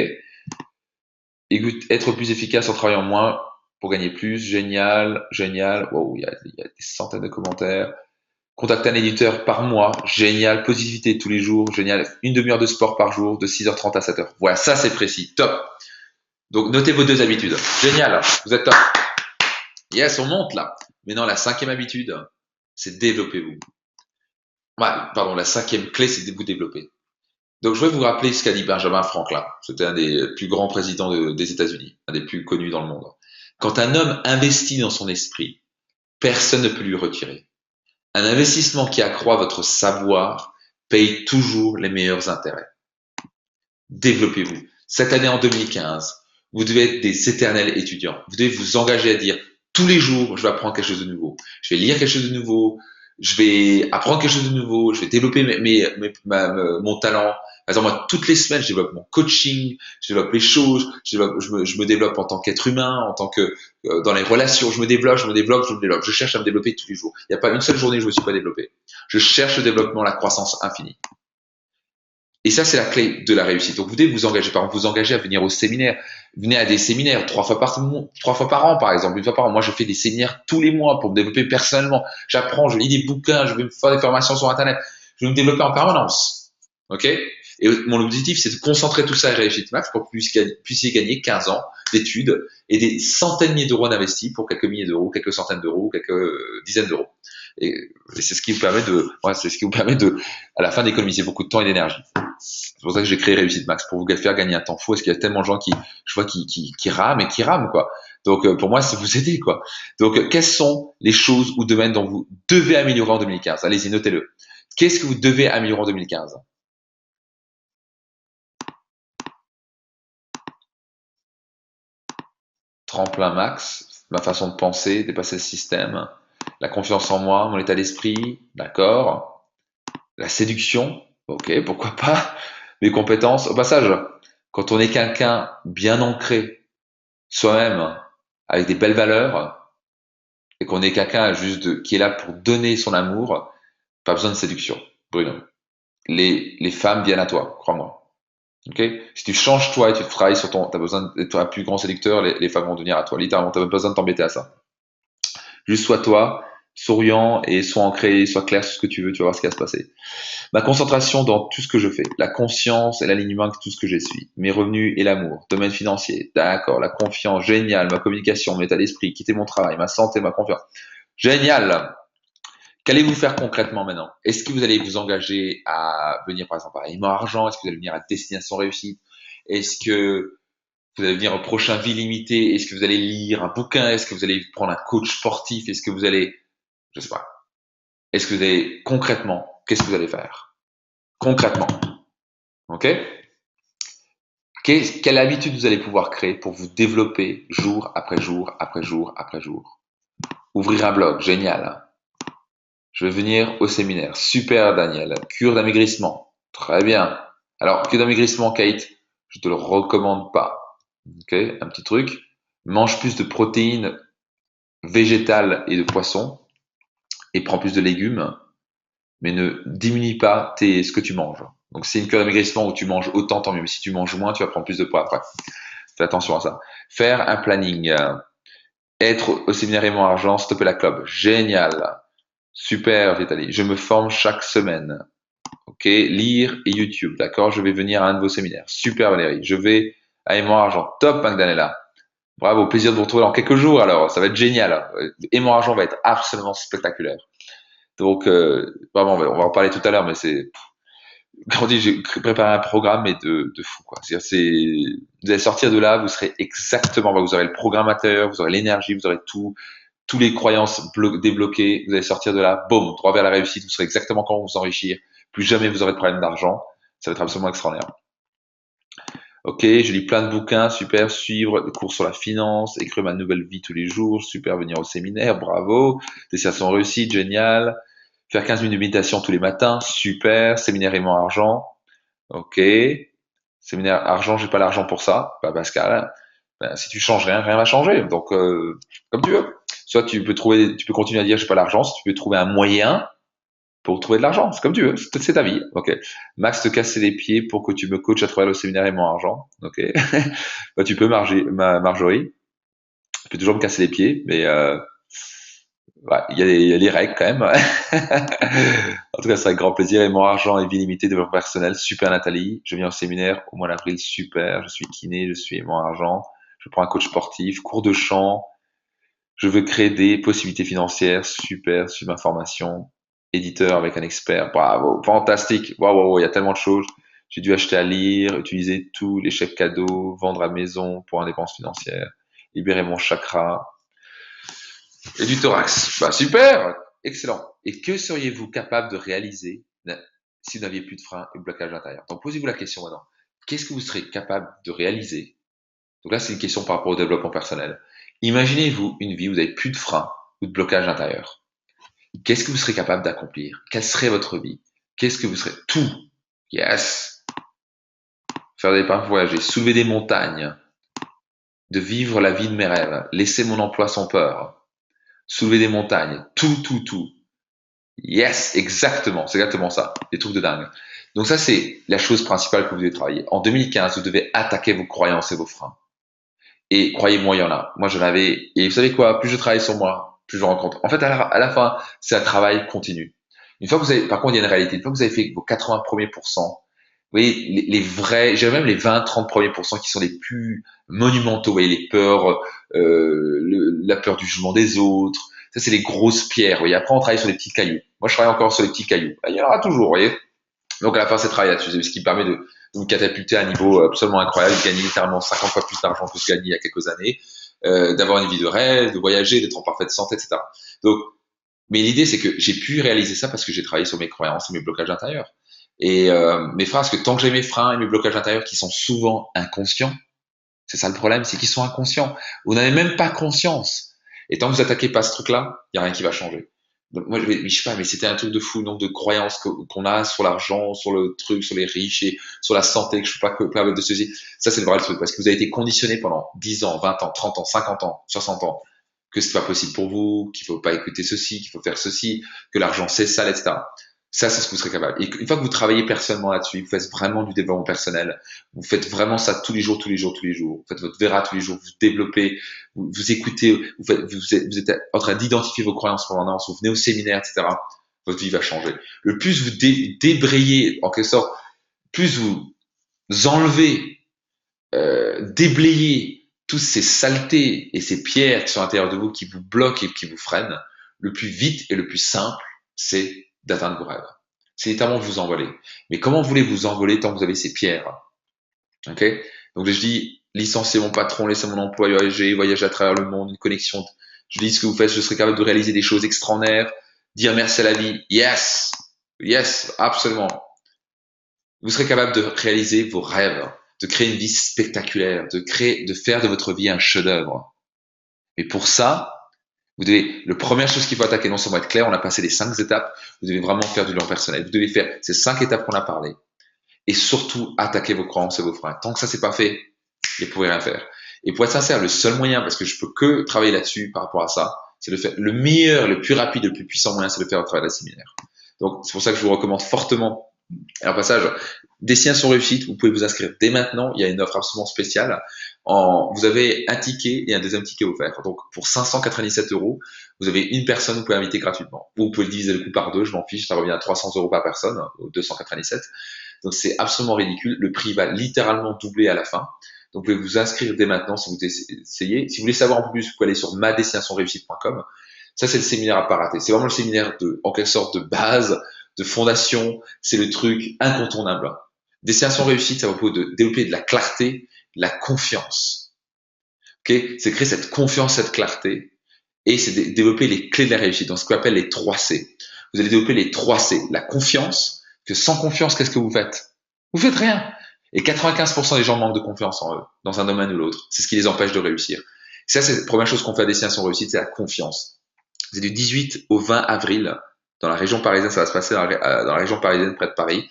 Être plus efficace en travaillant moins pour gagner plus. Génial. Génial. Wow, il y a des centaines de commentaires. Contacter un éditeur par mois, génial. Positivité tous les jours, génial. Une demi-heure de sport par jour, de 6h30 à 7h. Voilà, ça c'est précis, top. Donc notez vos 2 habitudes. Génial, vous êtes top. Yes, on monte là. Maintenant, la 5e habitude, c'est développez-vous. Pardon, la 5e clé, c'est de vous développer. Donc je vais vous rappeler ce qu'a dit Benjamin Franklin. C'était un des plus grands présidents des États-Unis, un des plus connus dans le monde. Quand un homme investit dans son esprit, personne ne peut lui retirer. Un investissement qui accroît votre savoir paye toujours les meilleurs intérêts. Développez-vous. Cette année en 2015, vous devez être des éternels étudiants. Vous devez vous engager à dire tous les jours, je vais apprendre quelque chose de nouveau. Je vais lire quelque chose de nouveau. Je vais apprendre quelque chose de nouveau. Je vais développer mon talent. Par exemple, moi, toutes les semaines, je développe mon coaching, je développe les choses, je me développe en tant qu'être humain, en tant que dans les relations, je me développe, je me développe, je me développe. Je cherche à me développer tous les jours. Il n'y a pas une seule journée où je ne me suis pas développé. Je cherche le développement, la croissance infinie. Et ça, c'est la clé de la réussite. Donc, vous devez vous engager. Par exemple, vous engager à venir au séminaire. Venez à des séminaires 3 fois par an, par exemple, 1 fois par an. Moi, je fais des séminaires tous les mois pour me développer personnellement. J'apprends, je lis des bouquins, je vais me faire des formations sur Internet. Je vais me développer en permanence. OK? Et mon objectif, c'est de concentrer tout ça à Réussite Max pour que vous puissiez gagner 15 ans d'études et des centaines de milliers d'euros d'investis pour quelques milliers d'euros, quelques centaines d'euros, quelques dizaines d'euros. Et c'est ce qui vous permet à la fin, d'économiser beaucoup de temps et d'énergie. C'est pour ça que j'ai créé Réussite Max, pour vous faire gagner un temps fou, parce qu'il y a tellement de gens je vois, qui rament, quoi. Donc, pour moi, c'est vous aider, quoi. Donc, quelles sont les choses ou domaines dont vous devez améliorer en 2015? Allez-y, notez-le. Qu'est-ce que vous devez améliorer en 2015? Tremplin max, ma façon de penser, dépasser le système, la confiance en moi, mon état d'esprit, d'accord. La séduction, ok, pourquoi pas. Mes compétences, au passage, quand on est quelqu'un bien ancré soi-même, avec des belles valeurs, et qu'on est quelqu'un qui est là pour donner son amour, pas besoin de séduction, Bruno. Les femmes viennent à toi, crois-moi. Ok? Si tu changes toi et tu travailles sur t'as besoin d'être un plus grand séducteur, les femmes vont venir à toi. Littéralement, t'as même pas besoin de t'embêter à ça. Juste sois toi, souriant et sois ancré, sois clair sur ce que tu veux, tu vas voir ce qui va se passer. Ma concentration dans tout ce que je fais, la conscience et l'alignement avec tout ce que je suis, mes revenus et l'amour, domaine financier, d'accord, la confiance, génial, ma communication, mon état d'esprit, quitter mon travail, ma santé, ma confiance, génial. Qu'allez-vous faire concrètement maintenant? Est-ce que vous allez vous engager à venir par exemple à Aimant Argent? Est-ce que vous allez venir à Destination Réussite? Est-ce que vous allez venir au prochain Vie Limitée? Est-ce que vous allez lire un bouquin? Est-ce que vous allez prendre un coach sportif? Est-ce que vous allez, je sais pas. Est-ce que vous allez concrètement, qu'est-ce que vous allez faire? Concrètement. OK? Quelle habitude vous allez pouvoir créer pour vous développer jour après jour après jour après jour? Ouvrir un blog, génial. Je vais venir au séminaire. Super, Daniel. Cure d'amaigrissement. Très bien. Alors, cure d'amaigrissement, Kate, je te le recommande pas. OK? Un petit truc. Mange plus de protéines végétales et de poissons et prends plus de légumes. mais ne diminue pas ce que tu manges. Donc, si c'est une cure d'amaigrissement où tu manges autant, tant mieux. Mais si tu manges moins, tu vas prendre plus de poids après. Fais attention à ça. Faire un planning. Être au séminaire Aimant Argent, stopper la clope. Génial. Super, Vitali. Je me forme chaque semaine. Ok. Lire et YouTube. D'accord. Je vais venir à un de vos séminaires. Super, Valérie. Je vais à Aimant Argent. Top, Magdalena. Bravo. Plaisir de vous retrouver dans quelques jours alors. Ça va être génial. Aimant Argent va être absolument spectaculaire. Donc, vraiment, on va en parler tout à l'heure, mais c'est, quand on dit, j'ai préparé un programme, mais de fou, quoi. C'est-à-dire, vous allez sortir de là, vous serez exactement, vous aurez le programme intérieur, vous aurez l'énergie, vous aurez tout, tous les croyances débloquées, vous allez sortir de là, boum, droit vers la réussite, vous saurez exactement comment vous enrichir, plus jamais vous aurez de problème d'argent, ça va être absolument extraordinaire. Ok, je lis plein de bouquins, super, suivre des cours sur la finance, écrire ma nouvelle vie tous les jours, super, venir au séminaire, bravo, destination réussite, génial, faire 15 minutes de méditation tous les matins, super, séminaire aimant argent, ok, séminaire argent, j'ai pas l'argent pour ça, bah Pascal, ben, si tu changes rien, rien va changer, donc comme tu veux. Soit tu peux continuer à dire j'ai pas l'argent, si tu peux trouver un moyen pour trouver de l'argent. C'est comme tu veux, c'est ta vie. Ok. Max te casser les pieds pour que tu me coaches à travers le séminaire et mon argent. Ok. Bah, tu peux, Marjorie. Tu peux toujours me casser les pieds, mais ouais, il y a les règles quand même. En tout cas, c'est avec grand plaisir. Et mon argent et vie limitée, développement personnel. Super Nathalie. Je viens au séminaire au mois d'avril. Super. Je suis kiné, je suis mon argent. Je prends un coach sportif, cours de chant. Je veux créer des possibilités financières. Super. Sur ma formation. Éditeur avec un expert. Bravo. Fantastique. Waouh, waouh, il y a tellement de choses. J'ai dû acheter à lire, utiliser tous les chèques cadeaux, vendre à maison pour indépendance financière, libérer mon chakra et du thorax. Bah, super. Excellent. Et que seriez-vous capable de réaliser si vous n'aviez plus de frein et de blocage intérieur? Donc, posez-vous la question maintenant. Qu'est-ce que vous serez capable de réaliser? Donc là, c'est une question par rapport au développement personnel. Imaginez-vous une vie où vous n'avez plus de frein ou de blocage intérieur. Qu'est-ce que vous serez capable d'accomplir? Quelle serait votre vie? Qu'est-ce que vous serez? Tout. Yes. Faire des pas, voyager, soulever des montagnes, de vivre la vie de mes rêves, laisser mon emploi sans peur, soulever des montagnes, tout, tout, tout. Yes, exactement, c'est exactement ça. Des trucs de dingue. Donc ça, c'est la chose principale que vous devez travailler. En 2015, vous devez attaquer vos croyances et vos freins. Et croyez-moi, il y en a. Moi, j'en avais. Et vous savez quoi? Plus je travaille sur moi, plus je rencontre. En fait, à la fin, c'est un travail continu. Une fois que vous avez, par contre, il y a une réalité. Une fois que vous avez fait vos 80 premiers pourcents, vous voyez, les vrais, j'ai même les 20, 30 premiers pourcents qui sont les plus monumentaux. Vous voyez, les peurs, la peur du jugement des autres. Ça, c'est les grosses pierres. Vous voyez, après, on travaille sur les petits cailloux. Moi, je travaille encore sur les petits cailloux. Il y en aura toujours, vous voyez. Donc, à la fin, c'est travailler là-dessus. Ce qui permet de vous catapulter à un niveau absolument incroyable, de gagner littéralement 50 fois plus d'argent que ce gagné il y a quelques années, d'avoir une vie de rêve, de voyager, d'être en parfaite santé, etc. Donc, mais l'idée, c'est que j'ai pu réaliser ça parce que j'ai travaillé sur mes croyances et mes blocages intérieurs. Et mes freins, parce que tant que j'ai mes freins et mes blocages intérieurs qui sont souvent inconscients, c'est ça le problème, c'est qu'ils sont inconscients. Vous n'avez même pas conscience. Et tant que vous attaquez pas ce truc-là, il y a rien qui va changer. Donc moi, je sais pas, mais c'était un truc de fou, le nombre de croyances qu'on a sur l'argent, sur le truc, sur les riches et sur la santé, que je suis pas capable de ceci. Ça, c'est le vrai truc, parce que vous avez été conditionné pendant 10 ans, 20 ans, 30 ans, 50 ans, 60 ans, que c'est pas possible pour vous, qu'il faut pas écouter ceci, qu'il faut faire ceci, que l'argent c'est sale, etc. Ça, c'est ce que vous serez capable. Et une fois que vous travaillez personnellement là-dessus, vous faites vraiment du développement personnel, vous faites vraiment ça tous les jours, tous les jours, tous les jours. Vous faites votre Vera tous les jours, vous développez, vous écoutez, vous êtes en train d'identifier vos croyances permanentes, vous venez au séminaire, etc. Votre vie va changer. Le plus vous débrayez, en quelque sorte, plus vous enlevez, déblayez toutes ces saletés et ces pierres qui sont à l'intérieur de vous, qui vous bloquent et qui vous freinent, le plus vite et le plus simple, c'est d'atteindre vos rêves. C'est littéralement de vous envoler. Mais comment voulez-vous vous envoler tant que vous avez ces pierres? Ok? Donc je dis, licencier mon patron, laisser mon emploi, voyager à travers le monde, une connexion. Je dis ce que vous faites, je serai capable de réaliser des choses extraordinaires, dire merci à la vie. Yes! Yes, absolument. Vous serez capable de réaliser vos rêves, de créer une vie spectaculaire, de faire de votre vie un chef-d'œuvre. Et pour ça, la première chose qu'il faut attaquer, non seulement être clair, on a passé les 5 étapes, vous devez vraiment faire du bilan personnel. Vous devez faire ces 5 étapes qu'on a parlé. Et surtout, attaquer vos croyances et vos freins. Tant que ça, c'est pas fait, vous ne pouvez rien faire. Et pour être sincère, le seul moyen, parce que je peux que travailler là-dessus par rapport à ça, c'est de faire le meilleur, le plus rapide, le plus puissant moyen, c'est de faire au travers d'un séminaire. Donc, c'est pour ça que je vous recommande fortement. Alors, passage, Destination Réussite, vous pouvez vous inscrire dès maintenant. Il y a une offre absolument spéciale. Vous avez un ticket et un deuxième ticket offert. Donc, pour 597 euros, vous avez une personne que vous pouvez inviter gratuitement. Ou vous pouvez diviser le coût par deux, je m'en fiche, ça revient à 300 euros par personne, ou 297. Donc, c'est absolument ridicule. Le prix va littéralement doubler à la fin. Donc, vous pouvez vous inscrire dès maintenant si vous essayez. Si vous voulez savoir un peu plus, vous pouvez aller sur madestinationreussite.com. Ça, c'est le séminaire à pas rater. C'est vraiment le séminaire en quelque sorte, de base, de fondation. C'est le truc incontournable. Destination réussite, ça va vous développer de la clarté, de la confiance. Ok, c'est créer cette confiance, cette clarté, et c'est développer les clés de la réussite, dans ce qu'on appelle les 3 C. Vous allez développer les 3 C. La confiance, que sans confiance, qu'est-ce que vous faites? Vous faites rien. Et 95% des gens manquent de confiance en eux, dans un domaine ou l'autre. C'est ce qui les empêche de réussir. Ça, c'est la première chose qu'on fait à Destination Réussite, c'est la confiance. C'est du 18 au 20 avril, dans la région parisienne, ça va se passer dans la région parisienne, près de Paris.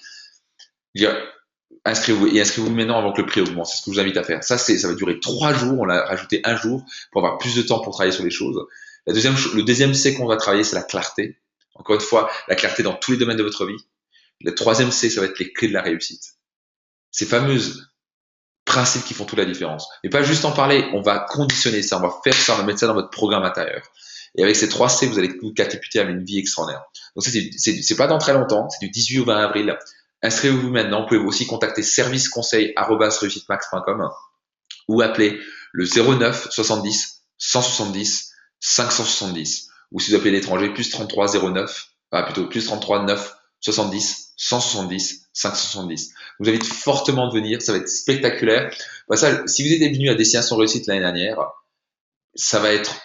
Inscrivez-vous et inscrivez-vous maintenant avant que le prix augmente. C'est ce que je vous invite à faire. Ça va durer 3 jours. On a rajouté un jour pour avoir plus de temps pour travailler sur les choses. Le deuxième C qu'on va travailler, c'est la clarté. Encore une fois, la clarté dans tous les domaines de votre vie. Le troisième C, ça va être les clés de la réussite. Ces fameuses principes qui font toute la différence. Mais pas juste en parler, on va conditionner ça, on va faire ça, on va mettre ça dans votre programme intérieur. Et avec ces 3 C, vous allez vous catapulter à une vie extraordinaire. Donc ça, c'est pas dans très longtemps, c'est du 18 au 20 avril. Inscrivez-vous maintenant. Vous pouvez aussi contacter serviceconseil@reussitemax.com ou appeler le 09 70 170 570. Ou si vous appelez l'étranger, plus 33 09, plutôt plus 33 9 70 170 570. Je vous invite fortement de venir, ça va être spectaculaire. Ça, si vous êtes venu à Destination Réussite l'année dernière, ça va être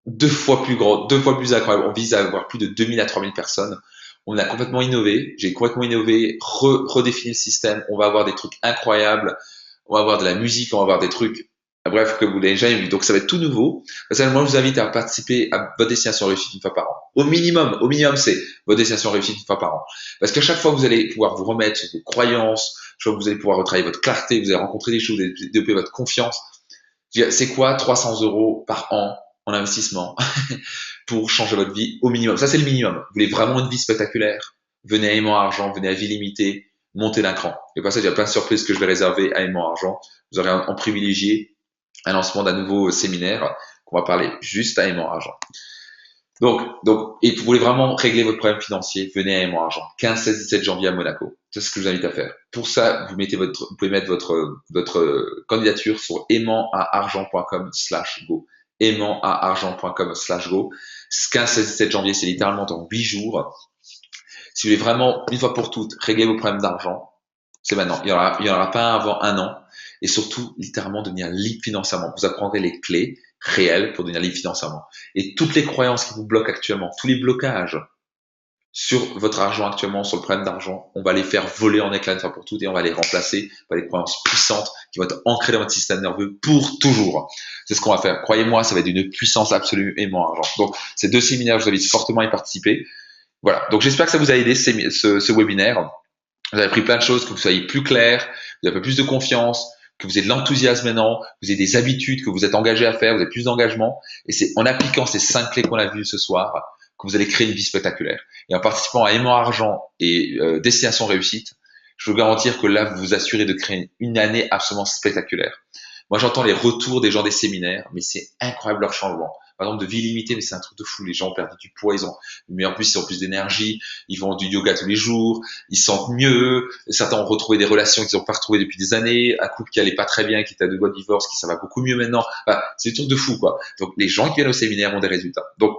2 fois plus grand, 2 fois plus incroyable. On vise à avoir plus de 2000 à 3000 personnes. On a complètement innové. J'ai complètement innové, redéfini le système. On va avoir des trucs incroyables. On va avoir de la musique, on va avoir des trucs, bref, que vous n'avez jamais vu. Donc, ça va être tout nouveau. Moi, je vous invite à participer à votre Destination Réussite une fois par an. Au minimum, c'est votre Destination Réussite une fois par an. Parce qu'à chaque fois, vous allez pouvoir vous remettre sur vos croyances. Je crois que vous allez pouvoir retravailler votre clarté. Vous allez rencontrer des choses, vous allez développer votre confiance. C'est quoi 300 euros par an en investissement pour changer votre vie au minimum? Ça, c'est le minimum. Vous voulez vraiment une vie spectaculaire? Venez à Aimant Argent, venez à Vie Limitée, montez d'un cran. Et pour ça, il y a plein de surprises que je vais réserver à Aimant Argent. Vous aurez en privilégié un lancement d'un nouveau séminaire qu'on va parler juste à Aimant Argent. Donc, et vous voulez vraiment régler votre problème financier, venez à Aimant Argent. 15, 16, 17 janvier à Monaco. C'est ce que je vous invite à faire. Pour ça, vous pouvez mettre votre candidature sur aimantargent.com/go. aimantargent.com/go. 15, 16, 17 janvier, c'est littéralement dans 8 jours. Si vous voulez vraiment, une fois pour toutes, régler vos problèmes d'argent, c'est maintenant. Il y en aura pas un avant un an. Et surtout, littéralement, devenir libre financièrement. Vous apprendrez les clés réelles pour devenir libre financièrement. Et toutes les croyances qui vous bloquent actuellement, tous les blocages sur votre argent actuellement, sur le problème d'argent, on va les faire voler en éclats une fois pour toutes et on va les remplacer par des croyances puissantes qui vont être ancrées dans votre système nerveux pour toujours. C'est ce qu'on va faire. Croyez-moi, ça va être d'une puissance absolue et mon argent. Donc, ces 2 séminaires, je vous invite fortement à y participer. Voilà. Donc, j'espère que ça vous a aidé, ce webinaire. Vous avez appris plein de choses, que vous soyez plus clair, vous avez un peu plus de confiance, que vous ayez de l'enthousiasme maintenant, que vous ayez des habitudes, que vous êtes engagé à faire, vous avez plus d'engagement. Et c'est en appliquant ces 5 clés qu'on a vues ce soir que vous allez créer une vie spectaculaire. Et en participant à Aimant Argent et Destination Réussite, je veux garantir que là, vous vous assurez de créer une année absolument spectaculaire. Moi, j'entends les retours des gens des séminaires, mais c'est incroyable leur changement. Par exemple, de Vie Limitée, mais c'est un truc de fou. Les gens ont perdu du poids, mais en plus, ils ont plus d'énergie, ils font du yoga tous les jours, ils se sentent mieux. Certains ont retrouvé des relations qu'ils n'ont pas retrouvées depuis des années, un couple qui allait pas très bien, qui était à 2 doigts de divorce, qui ça va beaucoup mieux maintenant. Enfin, c'est des trucs de fou, quoi. Donc, les gens qui viennent au séminaire ont des résultats. Donc,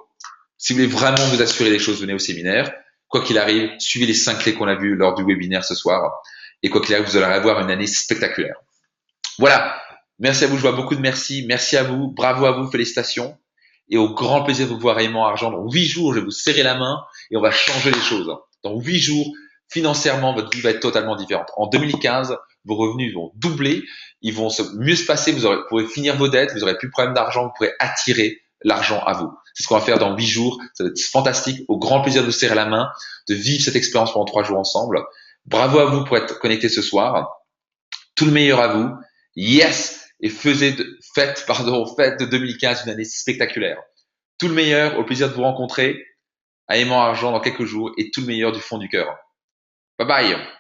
si vous voulez vraiment vous assurer des choses, venez au séminaire. Quoi qu'il arrive, suivez les 5 clés qu'on a vues lors du webinaire ce soir. Et quoi qu'il arrive, vous allez avoir une année spectaculaire. Voilà. Merci à vous. Je vois beaucoup de merci. Merci à vous. Bravo à vous. Félicitations. Et au grand plaisir de vous voir Aimant Argent. Dans 8 jours, je vais vous serrer la main et on va changer les choses. Dans 8 jours, financièrement, votre vie va être totalement différente. En 2015, vos revenus vont doubler. Ils vont mieux se passer. Vous pourrez finir vos dettes. Vous n'aurez plus de problème d'argent. Vous pourrez attirer l'argent à vous. C'est ce qu'on va faire dans 8 jours. Ça va être fantastique. Au grand plaisir de vous serrer la main, de vivre cette expérience pendant 3 jours ensemble. Bravo à vous pour être connectés ce soir. Tout le meilleur à vous. Yes! Et faites de 2015 une année spectaculaire. Tout le meilleur. Au plaisir de vous rencontrer. à Aimant Argent dans quelques jours et tout le meilleur du fond du cœur. Bye bye!